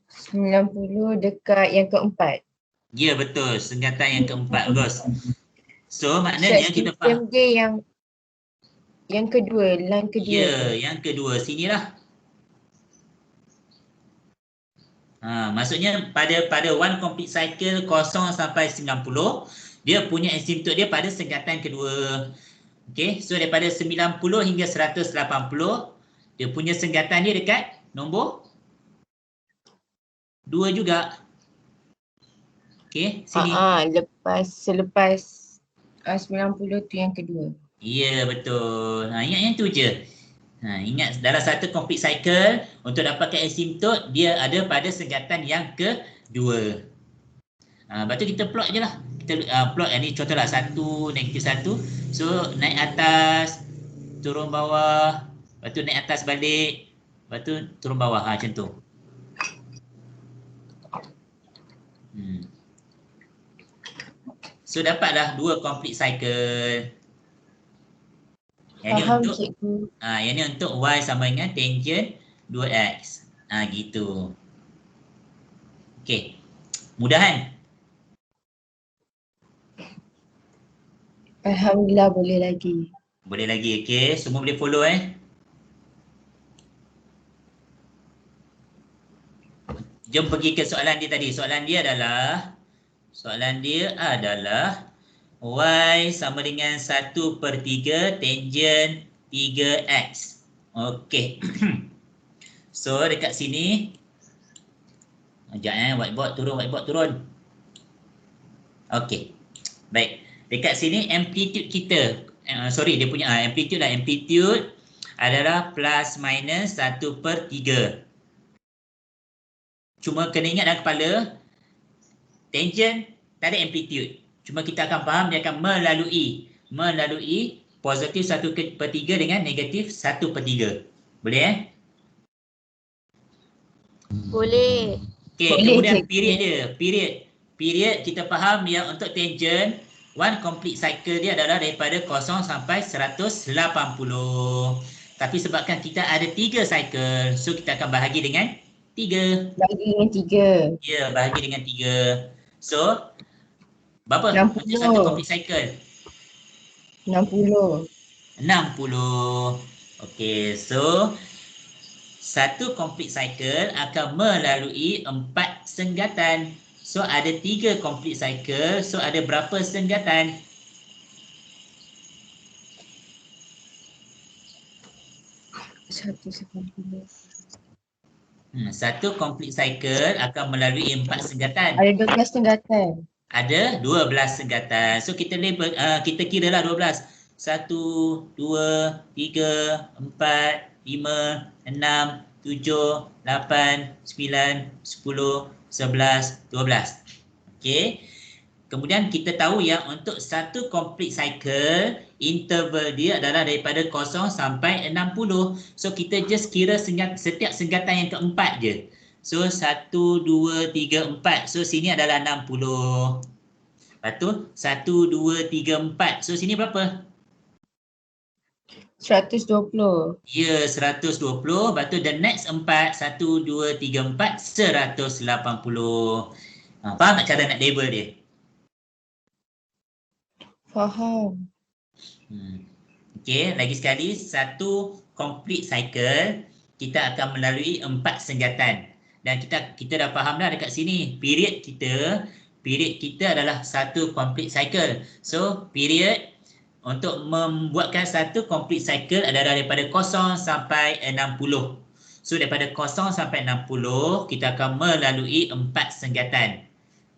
90 dekat yang keempat. Ya, betul. Senggatan yang keempat. Bagus. So maknanya kita faham. Dia yang kedua, line kedua. Ya, yang kedua. Sinilah. Maksudnya pada one complete cycle 0 sampai 90, dia punya asymptot dia pada senggatan kedua. Okey, so daripada 90 hingga 180, dia punya senggatan dia dekat nombor 2 juga. Okey, sini. Selepas 90 tu yang kedua. Ya, betul. Ingat yang tu je. Ingat dalam satu complete cycle untuk dapatkan asymptot dia ada pada senggatan yang kedua. Lepas tu kita plot je lah. Kita plot yang ni contohlah 1, negatif 1. So naik atas, turun bawah, lepas tu naik atas balik, lepas tu turun bawah. Macam tu. So dapatlah 2 complete cycle. Yang ni untuk Y sama dengan tangent 2X. Gitu. Okey. Mudah kan? Alhamdulillah boleh lagi. Boleh lagi, okey. Semua boleh follow Jom pergi ke soalan dia tadi. Soalan dia adalah Soalan dia adalah y sama dengan 1/3 tangent 3x. Okey. So dekat sini, sekejap whiteboard turun. Okey. Baik. Dekat sini amplitude kita, dia punya amplitude adalah plus minus 1/3. Cuma kena ingat dalam kepala, tangent tak ada amplitude. Cuma kita akan faham dia akan melalui positif 1/3 dengan negatif 1/3. Boleh Boleh. Okey, Boleh, kemudian cikgu. period dia. Period kita faham yang untuk tangent, one complete cycle dia adalah daripada 0 sampai 180. Tapi sebabkan kita ada 3 cycle, so kita akan bahagi dengan 3. Bagi dengan 3. Ya, bahagi dengan 3. So, berapa 60. untuk satu complete cycle? 60. 60. Okey, so satu complete cycle akan melalui 4 senggatan. So ada 3 complete cycle, so ada berapa senggatan? Satu complete cycle akan melalui 4 senggatan. Ada 12 senggatan. Ada 12 senggatan. So kita label, kita kira lah 12. 1, 2, 3, 4, 5, 6, 7, 8, 9, 10, 11, 12. Okey. Kemudian kita tahu yang untuk satu complete cycle, interval dia adalah daripada 0 sampai 60. So kita just kira setiap senggatan yang keempat je. So 1, 2, 3, 4. So sini adalah 60. Lepas tu 1, 2, 3, 4. So sini berapa? 120. Ya, 120. Lepas tu the next 4. 1, 2, 3, 4. 180. Faham tak cara nak label dia? Faham. Okey, lagi sekali, satu complete cycle kita akan melalui 4 senggatan. Dan kita dah faham dah dekat sini, period kita adalah satu complete cycle. So, period untuk membuatkan satu complete cycle adalah daripada 0 sampai 60. So, daripada 0 sampai 60, kita akan melalui 4 senggatan.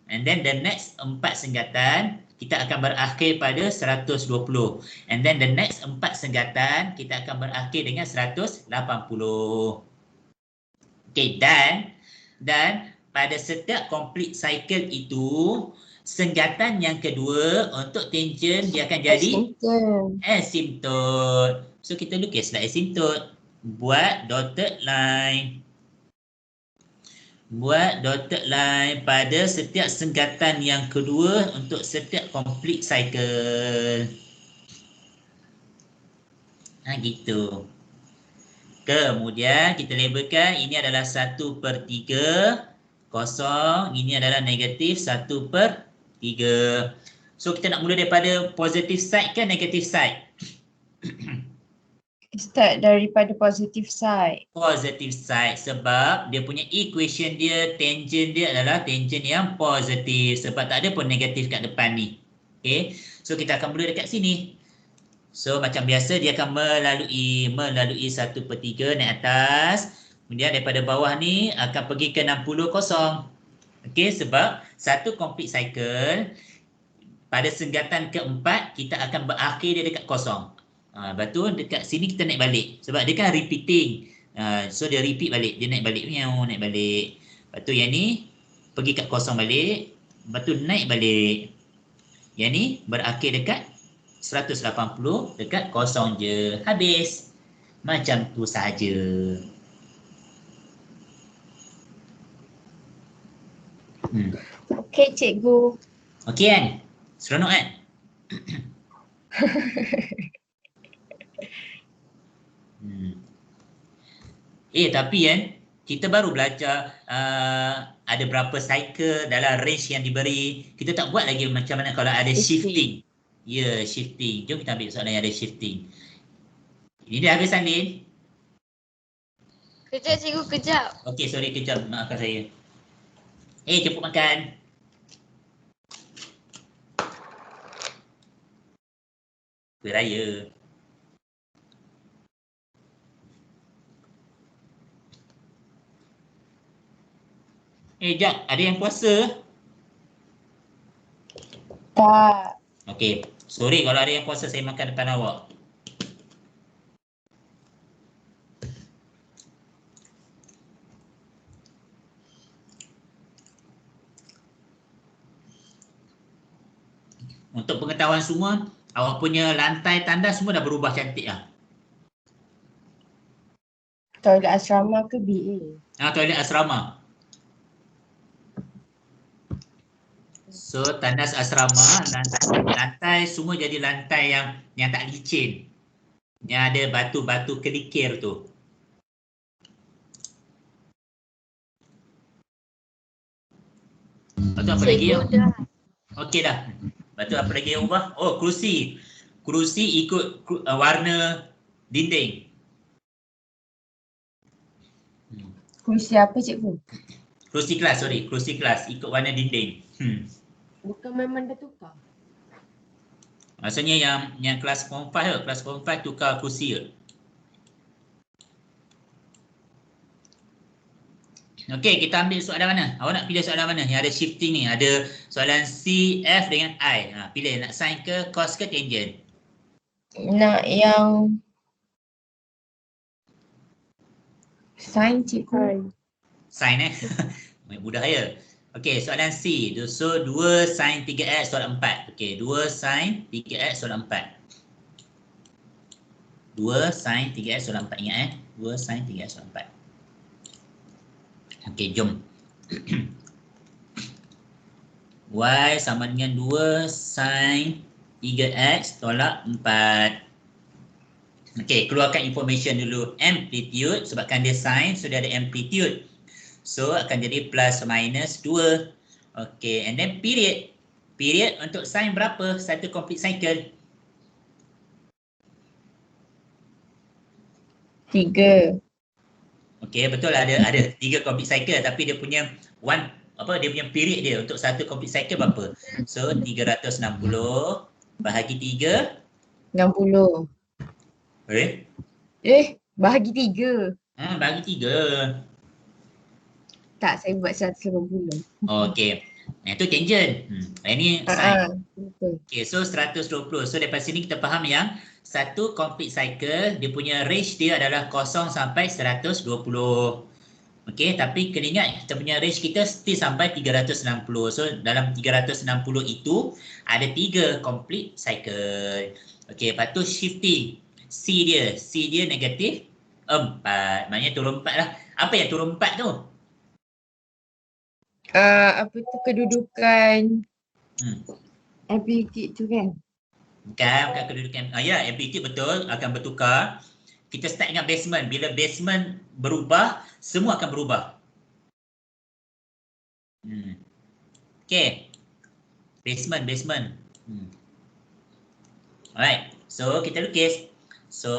And then the next 4 senggatan, kita akan berakhir pada 120. And then the next 4 senggatan, kita akan berakhir dengan 180. Okay, dan pada setiap complete cycle itu, senggatan yang kedua untuk tangent dia akan jadi asymptote. So kita lukislah asymptote. Buat dotted line. Buat dotted line pada setiap senggatan yang kedua untuk setiap complete cycle. Gitu. Kemudian kita labelkan ini adalah 1/3 kosong, ini adalah negatif 1/3. So kita nak mula daripada positive side ke negative side? Start daripada positive side. Positive side sebab dia punya equation dia, tangent dia adalah tangent yang positif sebab tak ada pun negatif kat depan ni. Okay, so kita akan mula dekat sini. So macam biasa dia akan melalui 1/3 naik atas. Kemudian daripada bawah ni akan pergi ke 60 kosong. Okay, sebab satu complete cycle pada senggatan keempat kita akan berakhir dia dekat kosong. Lepas tu dekat sini kita naik balik sebab dia kan repeating. So dia repeat balik, dia naik balik, naik balik. Lepas tu yang ni pergi kat kosong balik, lepas tu naik balik. Yang ni berakhir dekat 180 dekat kosong je. Habis. Macam tu sahaja. Okey, cikgu. Okey kan? Seronok kan? Tapi kan kita baru belajar ada berapa cycle dalam range yang diberi. Kita tak buat lagi macam mana kalau ada shifting. Ya, shifting. Jom kita ambil soalan yang ada shifting. Ini dah habis, Andin? Kejap cikgu, kejap. Okey, sorry, kejap. Maafkan saya. Cepat makan. Kuih raya. Jap, ada yang puasa? Tak. Okey, sorry kalau ada yang puasa saya makan depan awak. Untuk pengetahuan semua, awak punya lantai tandas semua dah berubah cantik lah. Toilet asrama ke BA? Toilet asrama. So, tandas asrama, lantai semua jadi lantai yang tak licin. Yang ada batu-batu kerikil tu. Lepas tu apa lagi yang? Okey dah. Lepas tu apa lagi yang ubah? Oh, kerusi. Kerusi ikut warna dinding. Kerusi apa cikgu? Kerusi kelas, sorry. Kerusi kelas ikut warna dinding. Bukan memang dah tukar? Maksudnya yang kelas form 5 ke? Kelas form 5 tukar kerusi ke? Okey, kita ambil soalan mana? Awak nak pilih soalan mana? Yang ada shifting ni. Ada soalan C, F dengan I. Pilih nak sin ke, cos ke, tangent? Nak yang sin cikgu. Sin mudah ya. Okey, soalan C. So 2 sin 3x soalan 4. Okey, 2 sin 3x soalan 4. 2 sin 3x soalan 4. Ingat 2 sin 3x soalan 4. Okey, jom. Y sama dengan 2 sin 3x tolak 4. Okey, keluarkan information dulu. Amplitude, sebabkan dia sin, so dia ada amplitude. So, akan jadi plus minus 2. Okey, and then period. Period untuk sin berapa? Satu complete cycle. 3. Okey, betul ada 3 complete cycle tapi dia punya dia punya period dia untuk satu complete cycle berapa? So 360 bahagi 3 60. Bahagi 3. Bahagi 3. Tak, saya buat 180. Okey. Itu tangent. Ini sin. Betul. Okey, so 120. So daripada sini kita faham yang satu complete cycle dia punya range dia adalah 0 sampai 120. Okey, tapi kena ingat kita punya range kita still sampai 360. So dalam 360 itu ada 3 complete cycle. Okey, lepas tu shifting. C dia negatif 4. Maknanya turun 4 lah. Apa yang turun 4 tu? Apa tu kedudukan amplitude tu kan? Bukan kedudukan. Ya, amplitude betul akan bertukar. Kita start dengan basement. Bila basement berubah, semua akan berubah. Okay. Basement. Alright. So, kita lukis. So,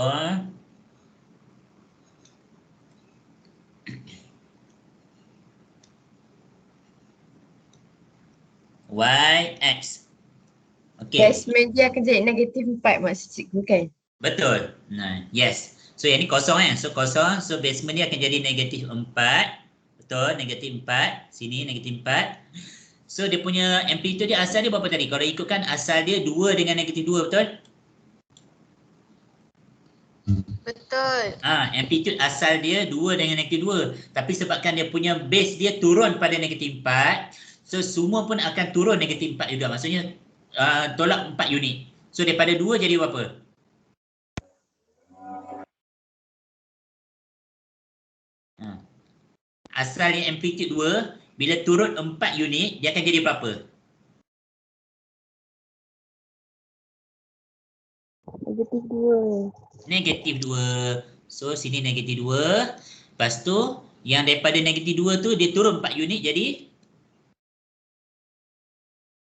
Y, X. Okay. Basement dia akan jadi negatif 4 maksud cikgu kan? Betul. Yes. So yang ni kosong kan. So kosong. So basement ni akan jadi negatif 4. Betul. Negatif 4. Sini negatif 4. So dia punya amplitude dia asal dia berapa tadi? Kalau ikutkan asal dia 2 dengan negatif 2. Betul? Betul. Amplitude asal dia 2 dengan negatif 2. Tapi sebabkan dia punya base dia turun pada negatif 4. So semua pun akan turun negatif 4 juga. Maksudnya tolak 4 unit. So daripada 2 jadi berapa? Asal yang amplitude 2, bila turun 4 unit, dia akan jadi berapa? Negatif 2. Negatif 2. So, sini negatif 2. Lepas tu, yang daripada negatif 2 tu, dia turun 4 unit jadi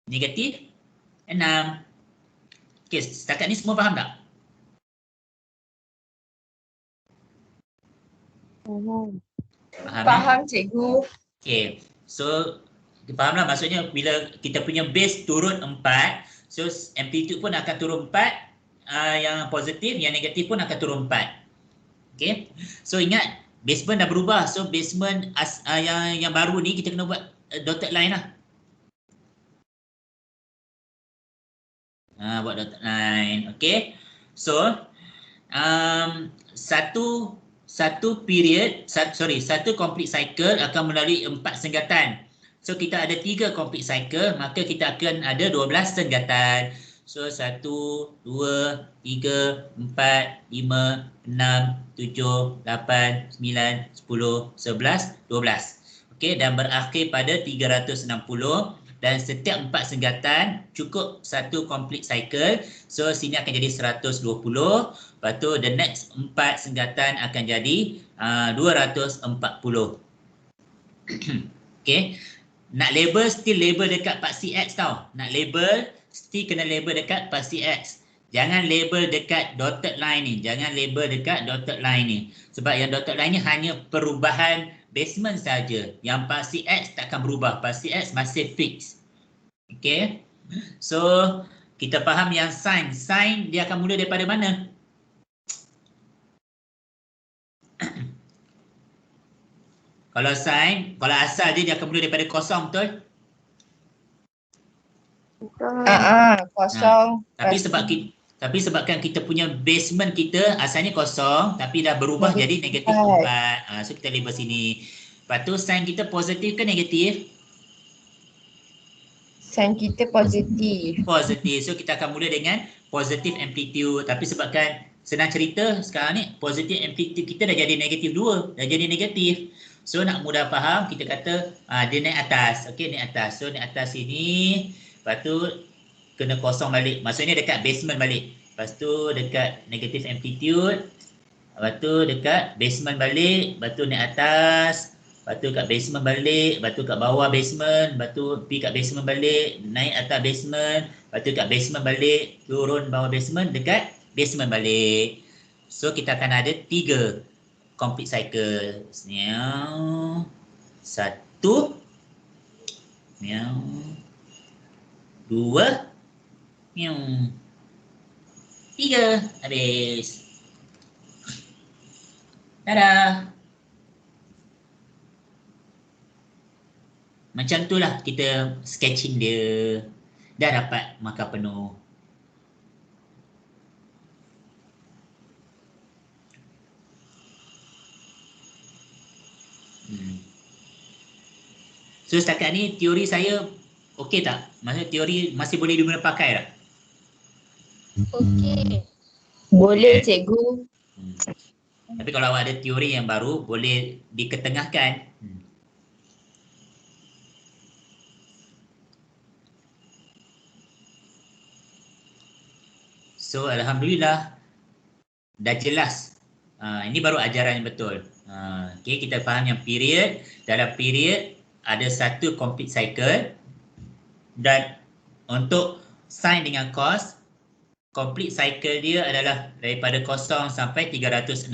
negatif 6. Okay, setakat ni semua faham tak? Faham cikgu. Okay, so fahamlah maksudnya bila kita punya base turun 4, so amplitude pun akan turun 4. yang positif, yang negatif pun akan turun 4. Okay. So ingat, basement dah berubah. So basement yang baru ni kita kena buat dotted line lah. Buat dotted line. Okay. So satu complete cycle akan melalui 4 senggatan. So kita ada 3 complete cycle, maka kita akan ada 12 senggatan. So 1, 2, 3, 4, 5, 6, 7, 8, 9, 10, 11, 12. Okey, dan berakhir pada 360 dan setiap 4 senggatan cukup satu complete cycle. So sini akan jadi 120. Lepas tu the next 4 senggatan akan jadi 240. Okey. Nak label still label dekat part CX tau. Nak label still kena label dekat part CX. Jangan label dekat dotted line ni. Jangan label dekat dotted line ni. Sebab yang dotted line ni hanya perubahan basement saja. Yang part CX takkan berubah. Part CX masih fix. Okay. So kita faham yang sign. Sign dia akan mula daripada mana? Kalau sign, kalau asal dia akan mula daripada kosong, betul? Kosong. Tapi sebabkan kita punya basement kita asalnya kosong, tapi dah berubah jadi negatif 4. So kita label sini. Lepas tu sign kita positif ke negatif? Sign kita positif. Positif. So kita akan mula dengan positif amplitude. Tapi sebabkan senang cerita sekarang ni, positif amplitude kita dah jadi negatif 2. Dah jadi negatif. So nak mudah faham, kita kata dia naik atas. Okey, naik atas. So naik atas sini. Lepas tu kena kosong balik. Maksudnya dekat basement balik. Lepas tu dekat negatif amplitude. Lepas tu dekat basement balik. Lepas tu naik atas. Lepas tu kat basement balik. Lepas tu kat bawah basement. Lepas tu pergi kat basement balik. Naik atas basement. Lepas tu kat basement balik. Turun bawah basement. Dekat basement balik. So kita akan ada 3 complete cycle. Niau. 1. Niau. 2. Niau. 3. Habis. Dadah. Macam tu lah kita sketching dia. Dah dapat markah penuh. So setakat ni teori saya okey tak? Maksudnya teori masih boleh diguna pakai tak? Okey. Boleh cikgu. Tapi kalau awak ada teori yang baru boleh diketengahkan. So alhamdulillah dah jelas. Ini baru ajaran yang betul. Okay, kita faham yang period. Dalam period ada satu complete cycle. Dan untuk sin dengan cos, complete cycle dia adalah daripada 0 sampai 360.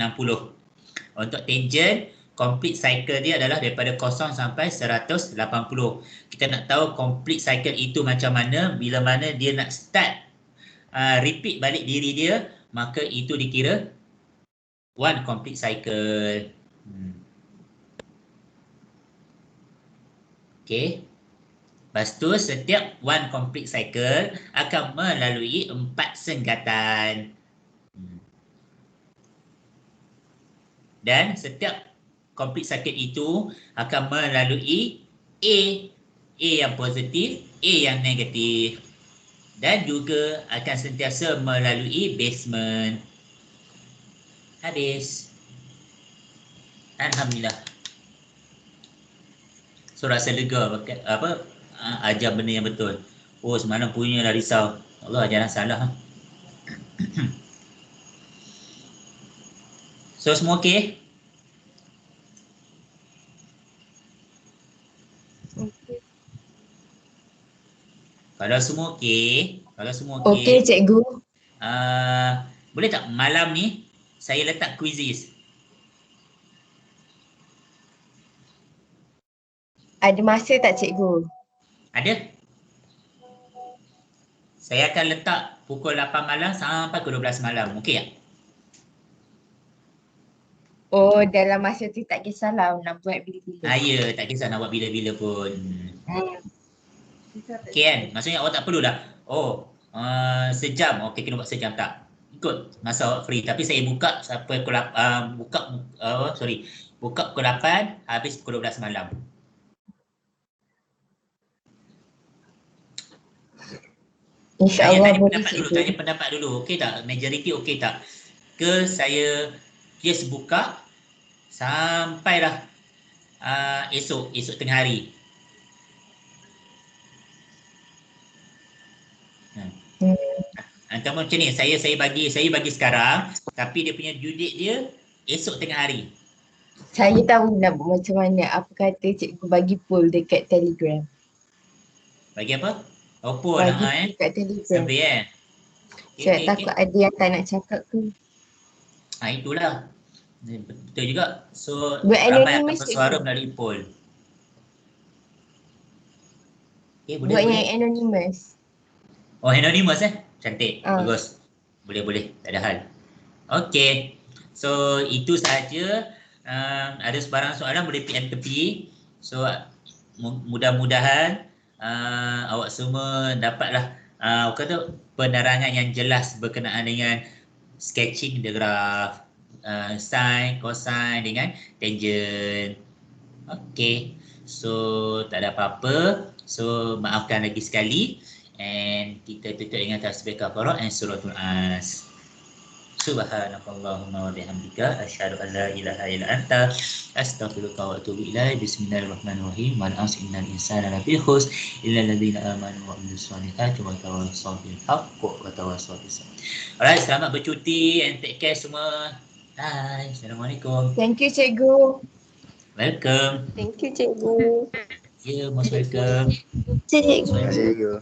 Untuk tangent, complete cycle dia adalah daripada 0 sampai 180. Kita nak tahu complete cycle itu macam mana, bila mana dia nak start repeat balik diri dia, maka itu dikira one complete cycle. Okay. Lepas tu setiap one complete cycle akan melalui 4 senggatan. Dan setiap complete cycle itu akan melalui A yang positif, A yang negatif. Dan juga akan sentiasa melalui basement. Habis. Alhamdulillah. So rasa lega ajar benda yang betul. Oh semalam punya dah risau. Allah ajaran salah. So semua okey? Okey. Kalau semua okey, Okey cikgu. Boleh tak malam ni saya letak quizzes? Ada masa tak cikgu? Ada? Saya akan letak pukul 8 malam sampai pukul 12 malam. Okey tak? Oh, dalam masa tu tak kisahlah nak buat bila-bila. Ya, tak kisah nak buat bila-bila pun. Hmm. Okey kan? Maksudnya awak tak perlu dah. Sejam. Okey, kena buat sejam tak? Ikut masa awak free. Tapi saya buka sampai pukul buka pukul 8, habis pukul 12 malam. InsyaAllah boleh Tanya pendapat dulu. Okey tak? Majoriti okey tak? Ke saya just buka sampailah esok tengah hari. Antara macam ni, saya bagi sekarang, tapi dia punya due date dia esok tengah hari. Saya tahu nak buat macam mana. Apa kata cikgu bagi poll dekat Telegram. Bagi apa? Oh, poll Bagi dekat Telegram. Sampai Saya takut ada yang tak nak cakap ke. Itulah. Betul juga. So, Buat ramai akan anonymous bersuara ke? melalui poll. Buat yang anonymous. Oh, anonymous Cantik. Bagus. Boleh. Tak ada hal. Okey. So, itu sahaja. Ada sebarang soalan boleh PM tepi. So, mudah-mudahan awak semua dapatlah penerangan yang jelas berkenaan dengan sketching the graph, sin, cosine dengan tangent. Okey. So, tak ada apa-apa. So, maafkan lagi sekali. And kita tutup dengan tasbih kafarah and suratul As. Subhanakallahumma wa bihamdika asyhadu an la ilaha illa anta astaghfiruka wa atubu ilaik. Bismillahirrahmanirrahim. Wal 'asri innal insana lafi khusr illa alladziina aamanu wa 'amilus solihati wa tawassaw bil haqqi wa tawassaw bis sabr. Alright, selamat bercuti and take care semua. Bye. Assalamualaikum. Thank you cikgu. Welcome. Thank you, cikgu. Yeah, most welcome. Cikgu. Terima kasih cikgu.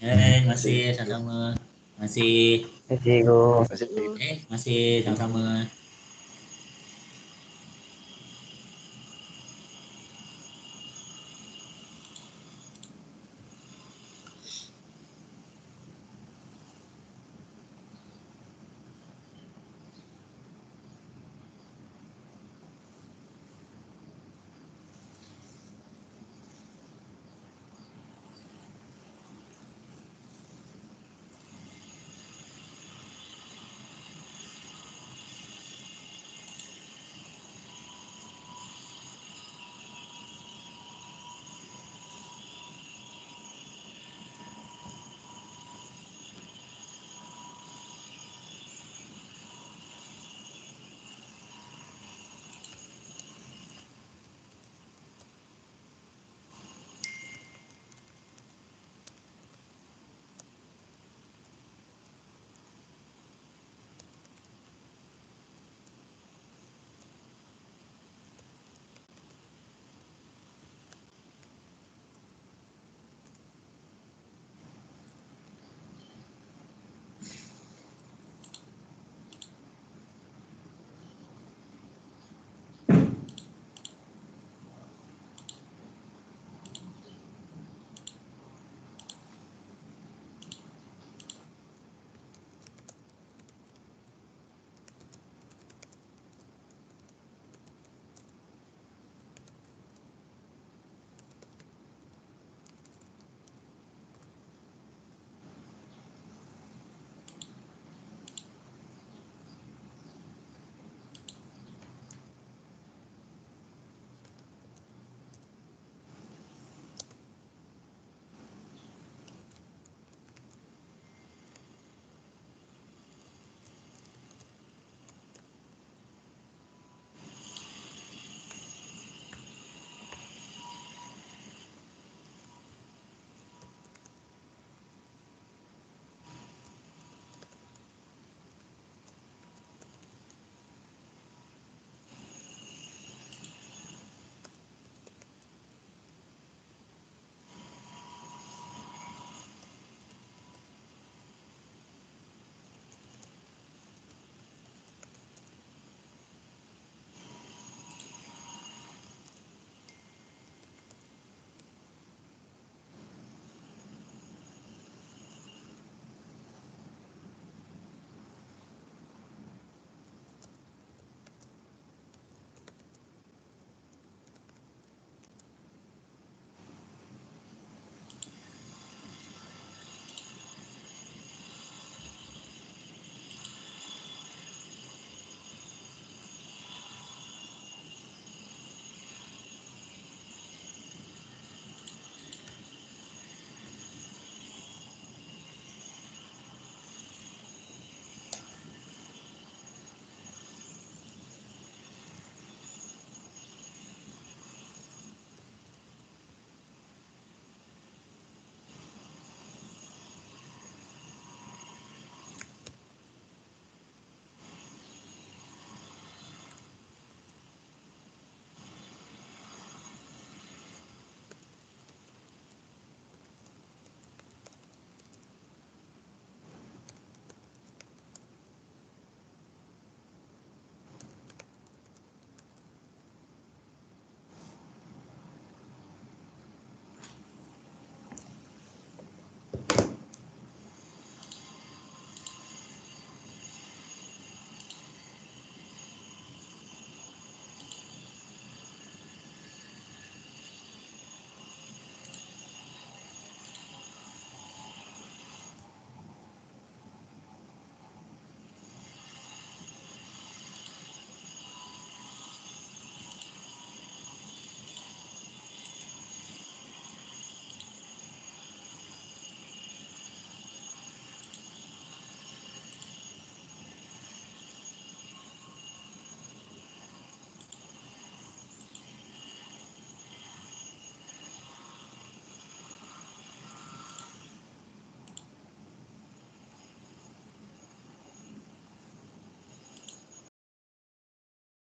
Terima kasih sama-sama. Terima kasih. Terima kasih cikgu. Terima kasih sama-sama.